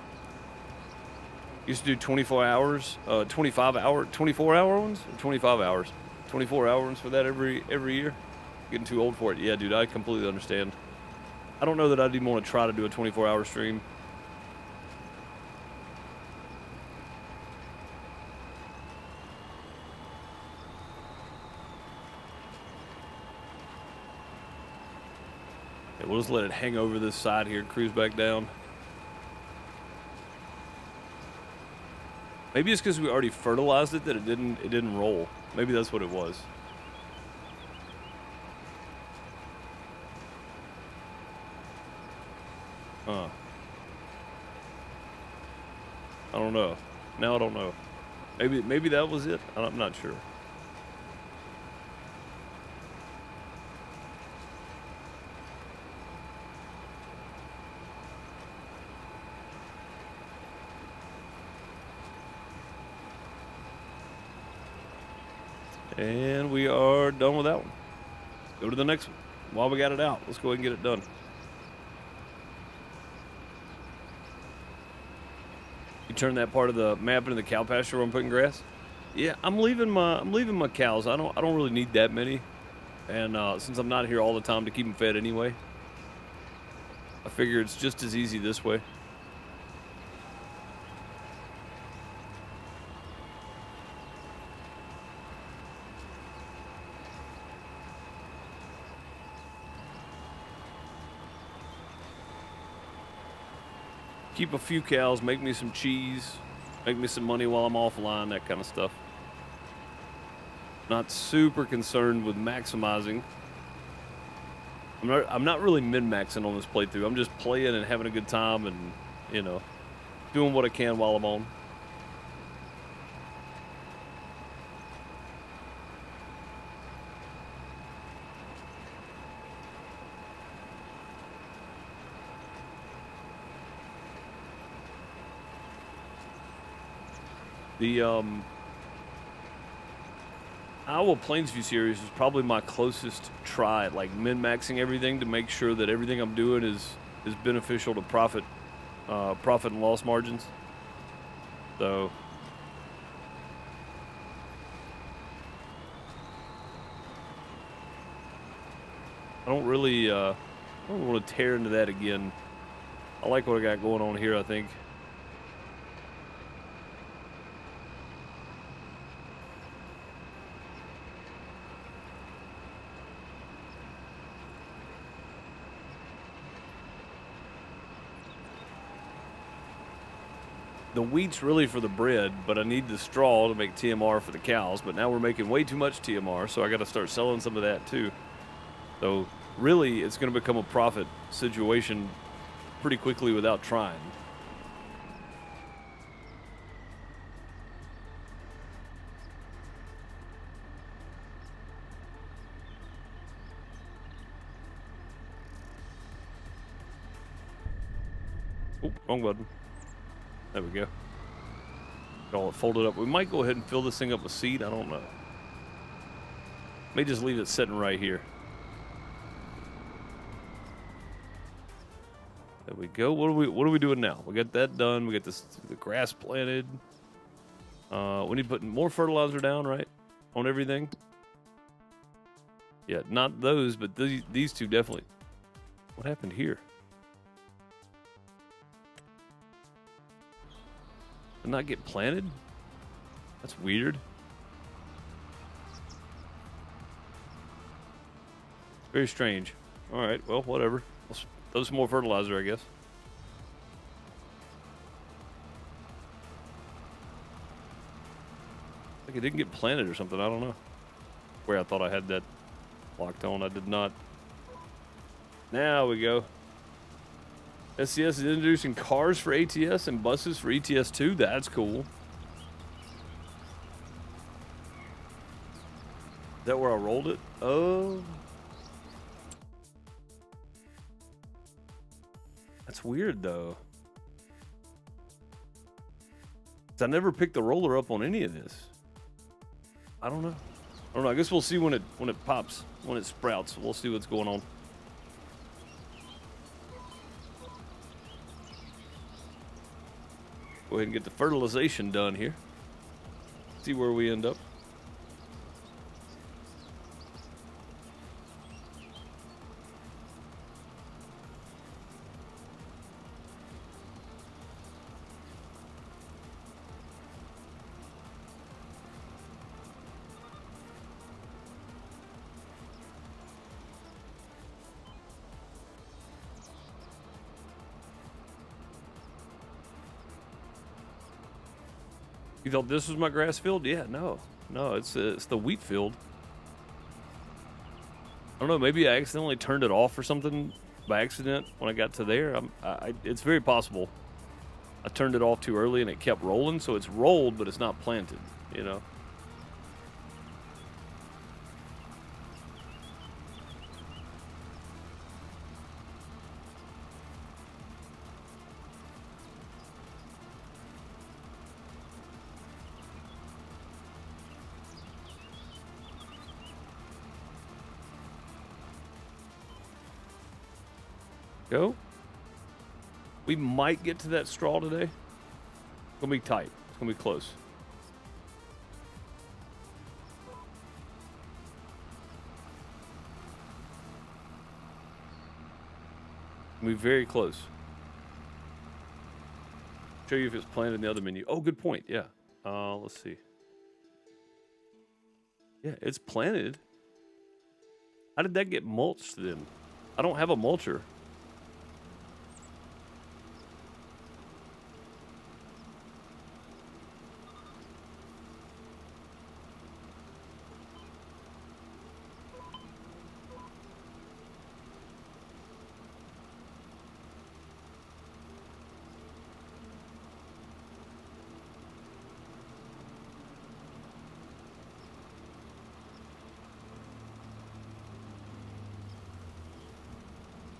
A: Used to do 24 hours, 24-hour ones, or 25 hours, 24-hour ones for that every year. Getting too old for it. Yeah, dude, I completely understand. I don't know that I'd even want to try to do a 24-hour stream. Yeah, we'll just let it hang over this side here, cruise back down. Maybe it's because we already fertilized it that it didn't roll. Maybe that's what it was. Huh. I don't know. Now I don't know. Maybe that was it. I'm not sure. And we are done with that one. Go to the next one. While we got it out, let's go ahead and get it done. You turn that part of the map into the cow pasture where I'm putting grass? Yeah, I'm leaving my cows. I don't really need that many. And since I'm not here all the time to keep them fed anyway, I figure it's just as easy this way. Keep a few cows, make me some cheese, make me some money while I'm offline, that kind of stuff. Not super concerned with maximizing. I'm not really min-maxing on this playthrough. I'm just playing and having a good time and, you know, doing what I can while I'm on. The Iowa Plainsview series is probably my closest try at like min-maxing everything to make sure that everything I'm doing is beneficial to profit and loss margins. So I don't really I don't want to tear into that again. I like what I got going on here, I think. The wheat's really for the bread, but I need the straw to make TMR for the cows. But now we're making way too much TMR, so I got to start selling some of that too. So really, it's going to become a profit situation pretty quickly without trying. Oh, wrong button. There we go. Got all it folded up. We might go ahead and fill this thing up with seed. I don't know. May just leave it sitting right here. There we go. What are we doing now? We got that done. We got the grass planted. We need to put more fertilizer down, right? On everything. Yeah, not those, but these two definitely. What happened here? Did not get planted? That's weird. Very strange. All right, well, whatever. Let's throw some more fertilizer, I guess. Like it didn't get planted or something. I don't know. Where I thought I had that locked on. I did not. Now we go. SCS is introducing cars for ATS and buses for ETS2. That's cool. Is that where I rolled it? Oh. That's weird, though. 'Cause I never picked the roller up on any of this. I don't know. I don't know. I guess we'll see when it pops, when it sprouts. We'll see what's going on. Go ahead and get the fertilization done here. See where we end up. You thought this was my grass field? Yeah, no, it's the wheat field. I don't know. Maybe I accidentally turned it off or something by accident when I got to there. It's very possible. I turned it off too early and it kept rolling, so it's rolled, but it's not planted, you know? Go. We might get to that straw today. It's gonna be tight. It's gonna be close. It's gonna be very close. Show you if it's planted in the other menu. Oh, good point. Yeah. Let's see. Yeah, it's planted. How did that get mulched then? I don't have a mulcher.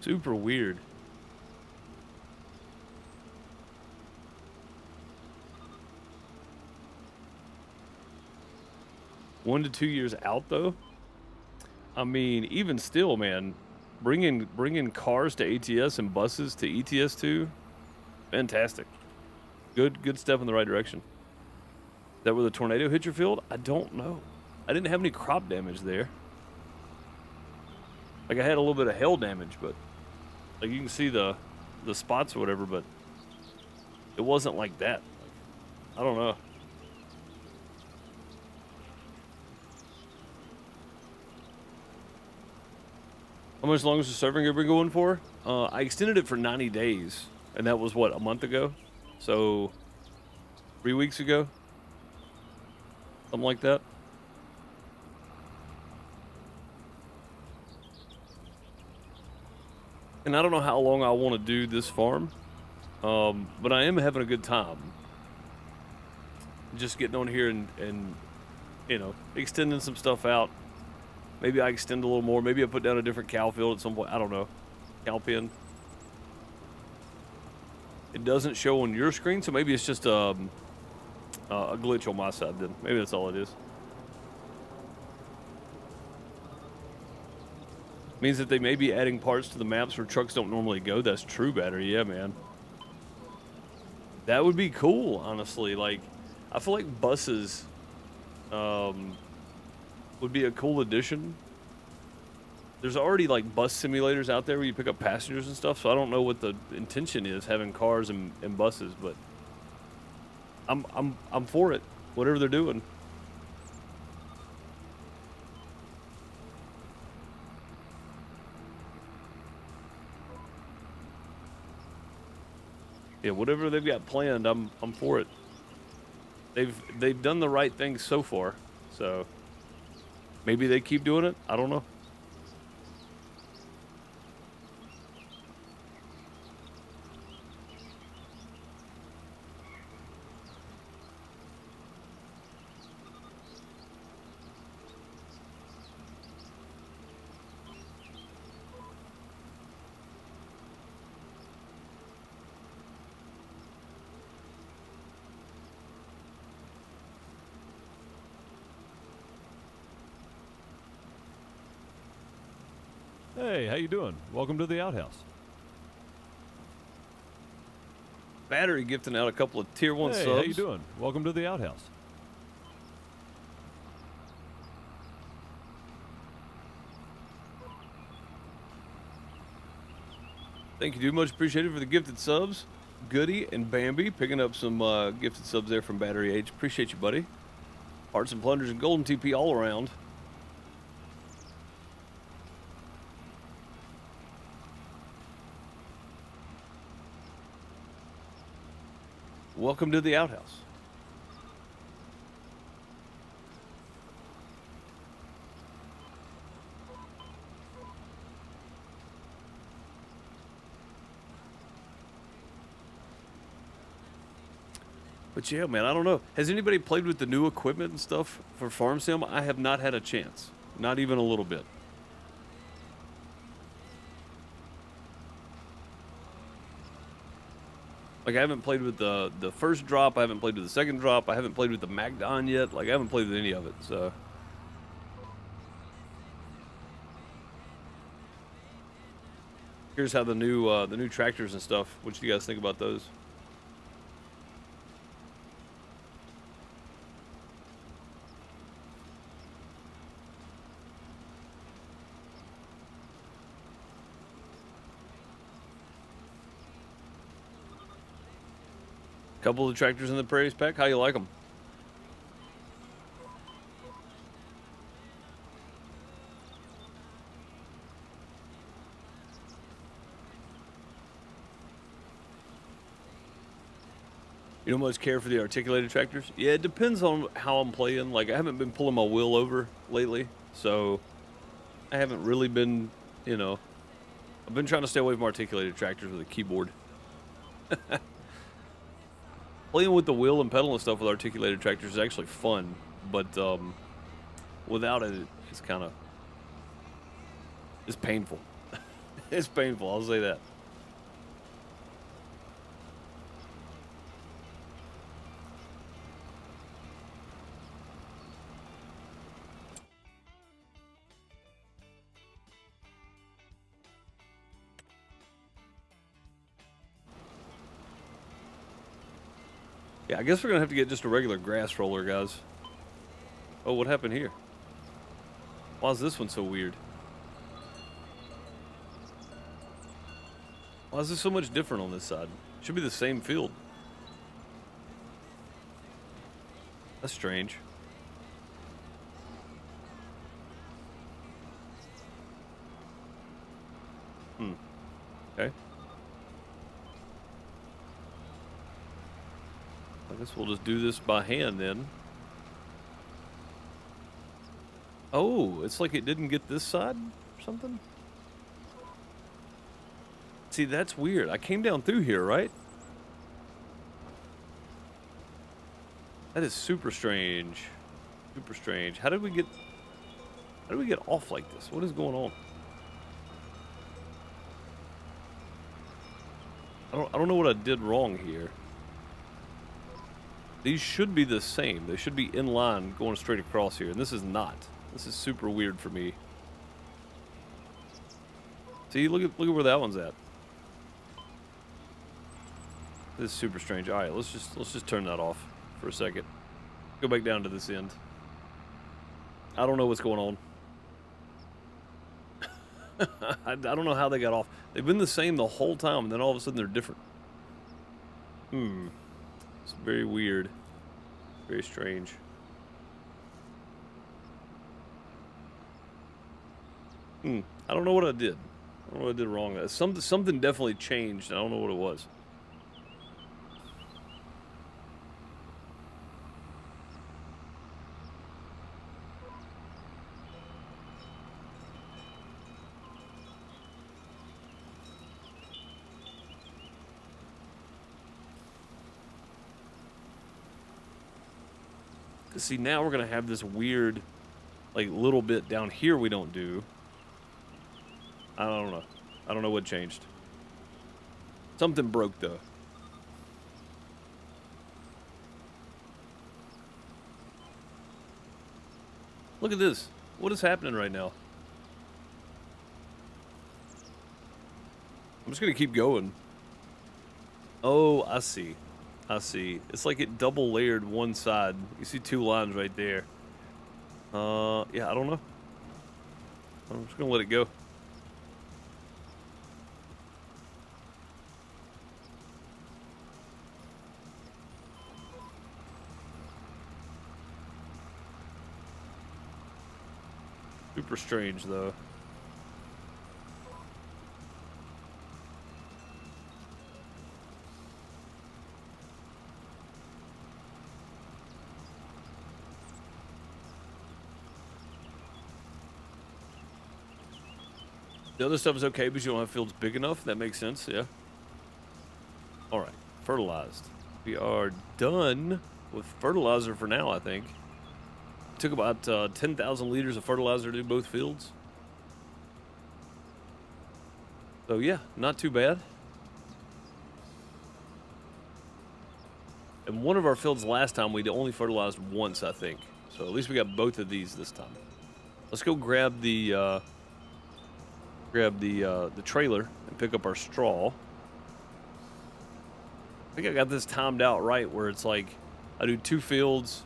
A: Super weird. One to 2 years out, though. I mean, even still, man, bringing cars to ATS and buses to ETS2, fantastic. Good step in the right direction. Is that where the tornado hit your field? I don't know. I didn't have any crop damage there. Like, I had a little bit of hail damage, but like you can see the spots or whatever, but it wasn't like that. Like, I don't know. How much longer is the serving ever going for? I extended it for 90 days, and that was, what, a month ago? So, 3 weeks ago? Something like that. And I don't know how long I want to do this farm, but I am having a good time. Just getting on here and you know, extending some stuff out. Maybe I extend a little more. Maybe I put down a different cow field at some point. I don't know. Cow pen. It doesn't show on your screen, so maybe it's just a glitch on my side then. Maybe that's all it is. Means that they may be adding parts to the maps where trucks don't normally go. That's true, Battery. Yeah, man. That would be cool, honestly. Like, I feel like buses would be a cool addition. There's already like bus simulators out there where you pick up passengers and stuff, so I don't know what the intention is having cars and buses, but I'm for it. Whatever they're doing. Yeah, whatever they've got planned, I'm for it. They've done the right thing so far, so maybe they keep doing it. I don't know.
B: Hey, how you doing? Welcome to the outhouse.
A: Battery gifting out a couple of tier 1
B: Hey,
A: subs.
B: how you doing? Welcome to the outhouse.
A: Thank you, dude. Much appreciated for the gifted subs. Goody and Bambi picking up some gifted subs there from Battery Age. Appreciate you, buddy. Hearts and plunders and golden TP all around. Welcome to the outhouse. But yeah, man, I don't know. Has anybody played with the new equipment and stuff for Farm Sim? I have not had a chance. Not even a little bit. Like, I haven't played with the first drop. I haven't played with the second drop. I haven't played with the Magdon yet. Like, I haven't played with any of it, so. Here's how the new tractors and stuff. What do you guys think about those? Couple of tractors in the Prairies pack. How you like them? You don't much care for the articulated tractors? Yeah, it depends on how I'm playing. Like, I haven't been pulling my wheel over lately, so I haven't really been, you know, I've been trying to stay away from articulated tractors with a keyboard. Playing with the wheel and pedal and stuff with articulated tractors is actually fun, but without it, it's kind of, it's painful. It's painful, I'll say that. Yeah, I guess we're going to have to get just a regular grass roller, guys. Oh, what happened here? Why is this one so weird? Why is this so much different on this side? Should be the same field. That's strange. Okay. I guess we'll just do this by hand then. Oh, it's like it didn't get this side or something? See, that's weird. I came down through here, right? That is super strange. Super strange. How did we get off like this? What is going on? I don't know what I did wrong here. These should be the same. They should be in line going straight across here, and this is not. This is super weird for me. See, look at where that one's at. This is super strange. All right, let's just turn that off for a second. Go back down to this end. I don't know what's going on. I don't know how they got off. They've been the same the whole time, and then all of a sudden they're different. It's very weird. Very strange. I don't know what I did. I don't know what I did wrong. Something definitely changed. I don't know what it was. See, now we're going to have this weird, like, little bit down here we don't do. I don't know. I don't know what changed. Something broke, though. Look at this. What is happening right now? I'm just going to keep going. Oh, I see. I see. It's like it double layered one side. You see two lines right there. Yeah, I don't know. I'm just gonna let it go. Super strange, though. The other stuff is okay because you don't have fields big enough. That makes sense, yeah. All right, fertilized. We are done with fertilizer for now, I think. It took about 10,000 liters of fertilizer to do both fields. So yeah, not too bad. And one of our fields last time, we only fertilized once, I think. So at least we got both of these this time. Let's go grab the trailer and pick up our straw. I think I got this timed out right, where it's like I do 2 fields,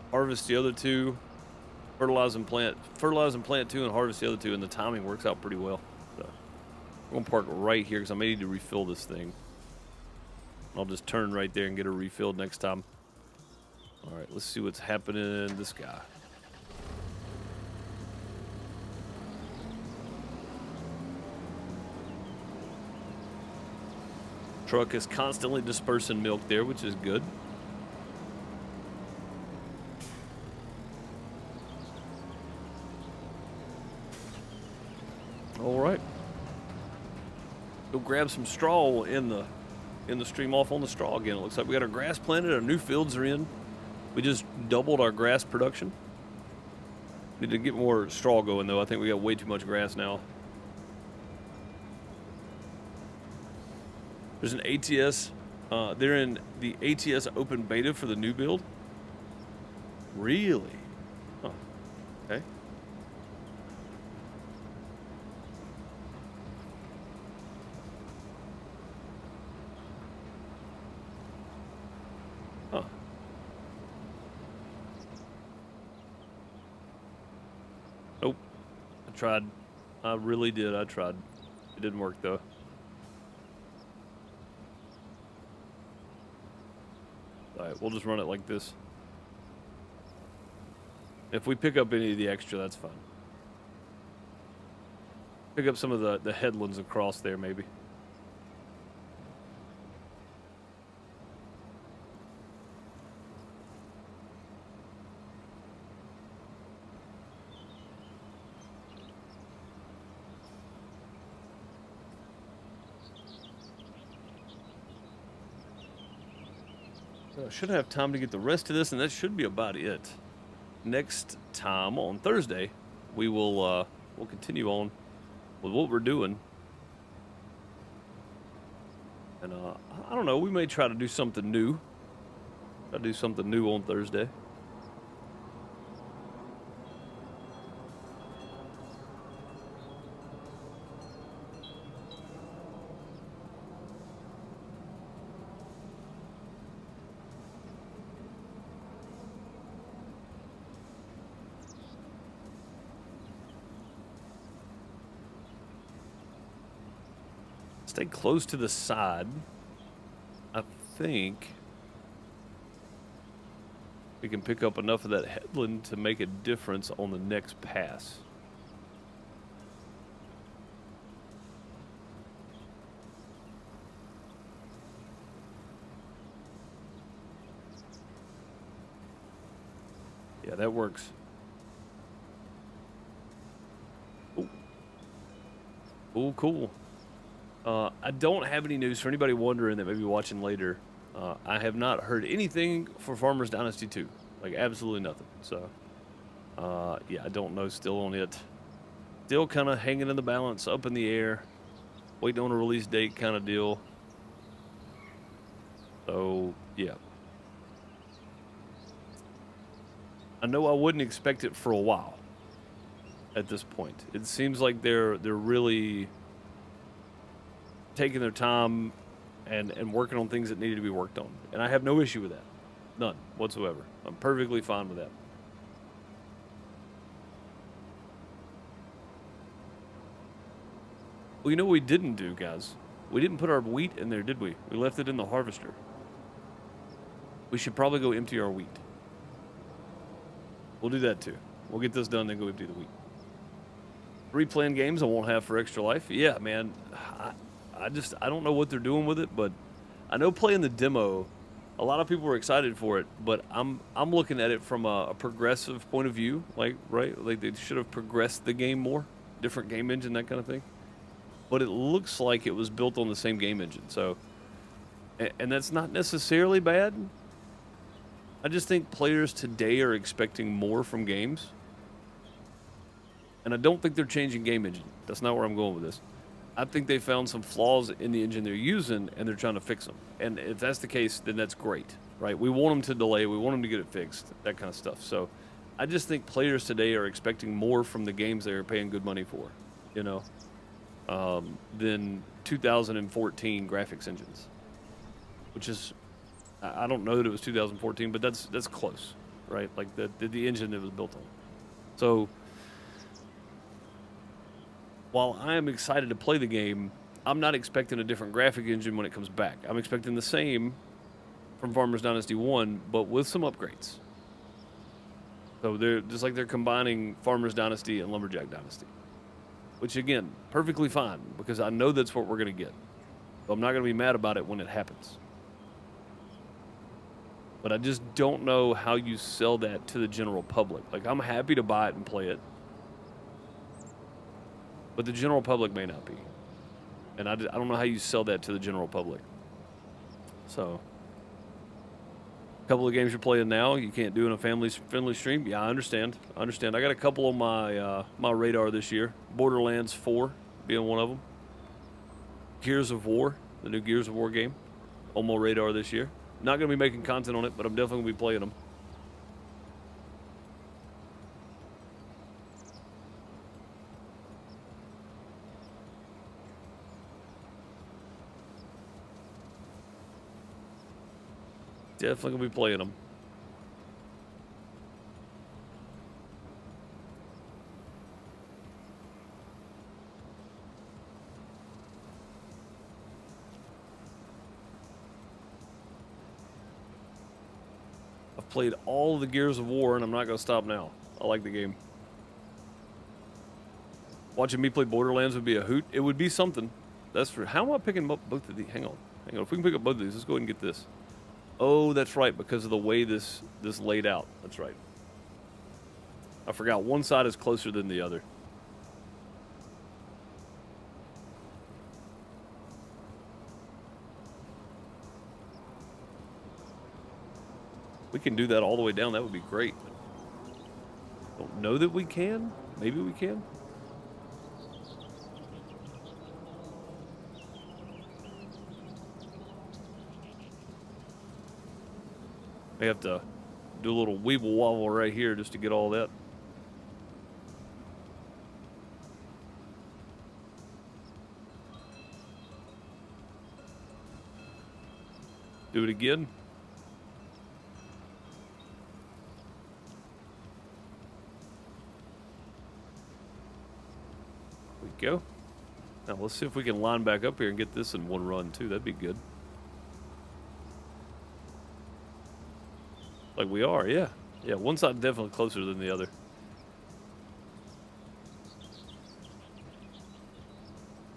A: harvest the other 2, fertilize and plant 2, and harvest the other 2, and the timing works out pretty well. So I'm gonna park right here because I may need to refill this thing. I'll just turn right there and get it refilled next time. All right, let's see what's happening in this guy. Truck is constantly dispersing milk there, which is good. All right. Go grab some straw in the stream off on the straw again. It looks like we got our grass planted, our new fields are in. We just doubled our grass production. Need to get more straw going though. I think we got way too much grass now. There's an ATS. They're in the ATS open beta for the new build. Really? Huh. Okay. Huh. Nope. I tried. I really did. I tried. It didn't work though. Alright, we'll just run it like this. If we pick up any of the extra, that's fine. Pick up some of the headlands across there, maybe. I should have time to get the rest of this, and that should be about it. Next time on Thursday, we will we'll continue on with what we're doing, and I don't know. We may try to do something new. Try to do something new on Thursday. Stay close to the side. I think we can pick up enough of that headland to make a difference on the next pass. Yeah, that works. Oh, cool. I don't have any news for anybody wondering that may be watching later. I have not heard anything for Farmers Dynasty 2. Like, absolutely nothing. So, yeah, I don't know still on it. Still kind of hanging in the balance, up in the air. Waiting on a release date kind of deal. So, yeah. I know I wouldn't expect it for a while at this point. It seems like they're really taking their time and working on things that needed to be worked on. And I have no issue with that. None whatsoever. I'm perfectly fine with that. Well, you know what we didn't do, guys? We didn't put our wheat in there, did we? We left it in the harvester. We should probably go empty our wheat. We'll do that too. We'll get this done, then go empty the wheat. 3 planned games I won't have for Extra Life. Yeah, man. I don't know what they're doing with it, but I know playing the demo, a lot of people were excited for it, but I'm looking at it from a progressive point of view, like, right? Like they should have progressed the game more, different game engine, that kind of thing. But it looks like it was built on the same game engine, so And that's not necessarily bad. I just think players today are expecting more from games. And I don't think they're changing game engine. That's not where I'm going with this. I think they found some flaws in the engine they're using, and they're trying to fix them. And if that's the case, then that's great, right? We want them to delay. We want them to get it fixed, that kind of stuff. So I just think players today are expecting more from the games they are paying good money for, you know, than 2014 graphics engines, which is, I don't know that it was 2014, but that's close, right? Like the engine it was built on. So while I am excited to play the game, I'm not expecting a different graphic engine when it comes back. I'm expecting the same from Farmers Dynasty 1, but with some upgrades. So they're just like they're combining Farmers Dynasty and Lumberjack Dynasty, which again, perfectly fine, because I know that's what we're going to get. So I'm not going to be mad about it when it happens. But I just don't know how you sell that to the general public. Like, I'm happy to buy it and play it, but the general public may not be. And I don't know how you sell that to the general public. So, a couple of games you're playing now, you can't do in a family-friendly stream. Yeah, I understand. I got a couple on my my radar this year. Borderlands 4 being one of them. Gears of War, the new Gears of War game, on my radar this year. Not going to be making content on it, but I'm definitely going to be playing them. Definitely going to be playing them. I've played all the Gears of War, and I'm not going to stop now. I like the game. Watching me play Borderlands would be a hoot. It would be something. That's for. How am I picking up both of these? Hang on. If we can pick up both of these, let's go ahead and get this. Oh, that's right, because of the way this laid out. That's right. I forgot. One side is closer than the other. We can do that all the way down. That would be great. Don't know that we can. Maybe we can. May have to do a little weeble wobble right here just to get all that. Do it again. There we go. Now let's see if we can line back up here and get this in one run too. That'd be good. Like we are, yeah. Yeah, one side definitely closer than the other.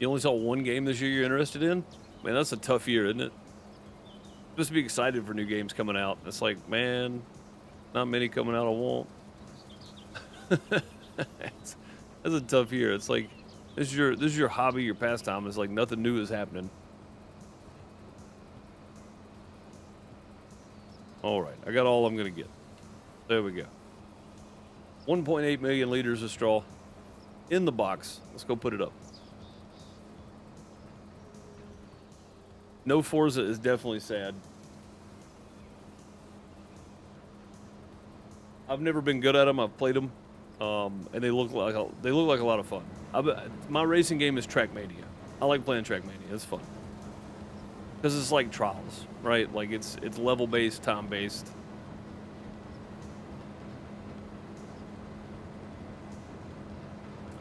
A: You only saw one game this year you're interested in? Man, that's a tough year, isn't it? Just be excited for new games coming out. It's like, man, not many coming out I want. That's a tough year. It's like, this is your hobby, your pastime. It's like nothing new is happening. All right, I got all I'm going to get. There we go. 1.8 million liters of straw in the box. Let's go put it up. No Forza is definitely sad. I've never been good at them. I've played them, and they look like a lot of fun. My racing game is Trackmania. I like playing Trackmania. It's fun. Because it's like Trials, right? Like it's level-based, time-based.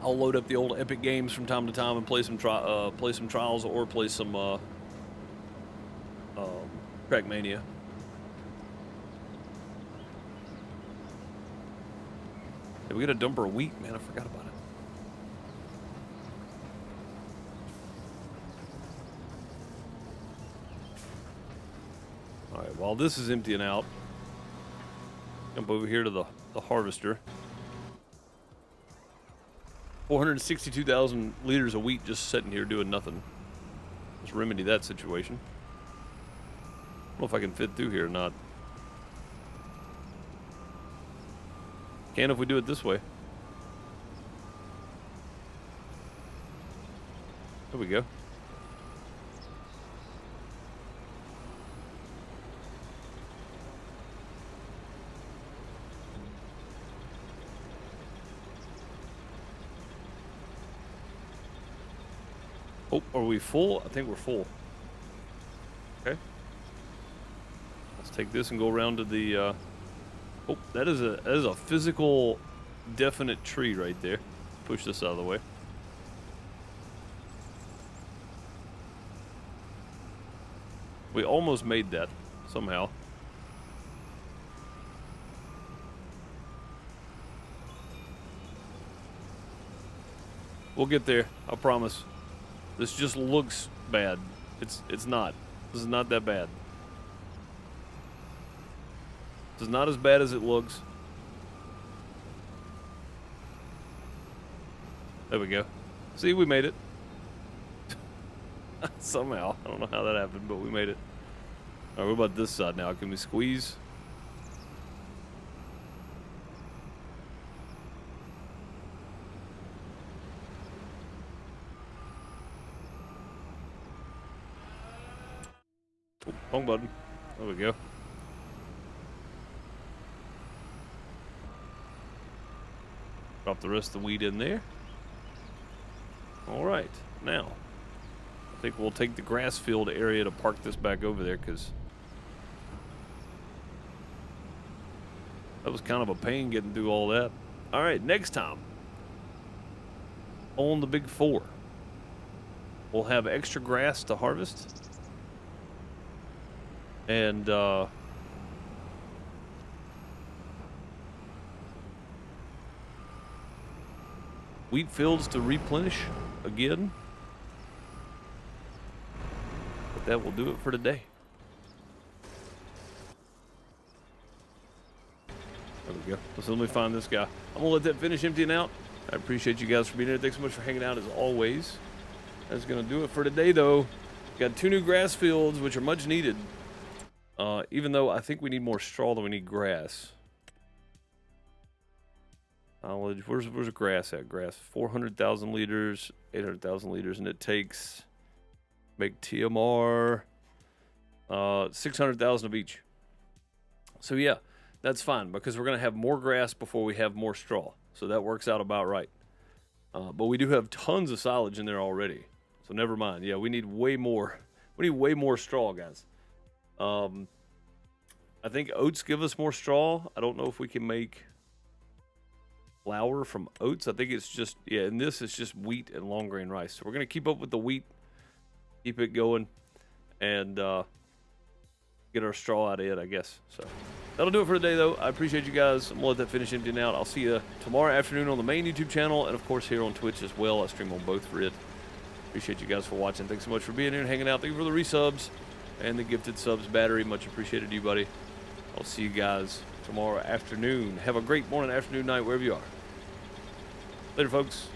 A: I'll load up the old Epic games from time to time and play some Trials or play some Trackmania. Did we get a dumper of wheat? Man, I forgot about it. All right, while this is emptying out, jump over here to the harvester. 462,000 liters of wheat just sitting here doing nothing. Let's remedy that situation. don't know if I can fit through here or not. Can if we do it this way. There we go. Oh, are we full? I think we're full. Okay. Let's take this and go around to the, oh, that is a physical, definite tree right there. Push this out of the way. We almost made that, somehow. We'll get there, I promise. This just looks bad. It's not. This is not that bad. This is not as bad as it looks. There we go. See, we made it. Somehow. I don't know how that happened, but we made it. Alright, what about this side now? Can we squeeze? Oh, wrong button. There we go. Drop the rest of the weed in there. Alright, now I think we'll take the grass field area to park this back over there, because that was kind of a pain getting through all that. Alright, next time on the Big 4, we'll have extra grass to harvest. And wheat fields to replenish again. But that will do it for today. There we go. So let me find this guy. I'm gonna let that finish emptying out. I appreciate you guys for being here. Thanks so much for hanging out as always. That's gonna do it for today though. Got 2 new grass fields, which are much needed. Even though I think we need more straw than we need grass. Where's the grass at? Grass, 400,000 liters, 800,000 liters, and it takes, make TMR, 600,000 of each. So yeah, that's fine, because we're going to have more grass before we have more straw. So that works out about right. But we do have tons of silage in there already. So never mind. Yeah, we need way more. We need way more straw, guys. I think oats give us more straw. I don't know if we can make flour from oats. I think it's just, yeah, and this is just wheat and long grain rice. So we're going to keep up with the wheat, keep it going, and get our straw out of it, I guess. So that'll do it for today, though. I appreciate you guys. I'm going to let that finish emptying out. I'll see you tomorrow afternoon on the main YouTube channel, and of course here on Twitch as well. I stream on both for it. Appreciate you guys for watching. Thanks so much for being here and hanging out. Thank you for the resubs and the gifted subs battery. Much appreciated, you buddy. I'll see you guys tomorrow afternoon. Have a great morning, afternoon, night, wherever you are. Later, folks.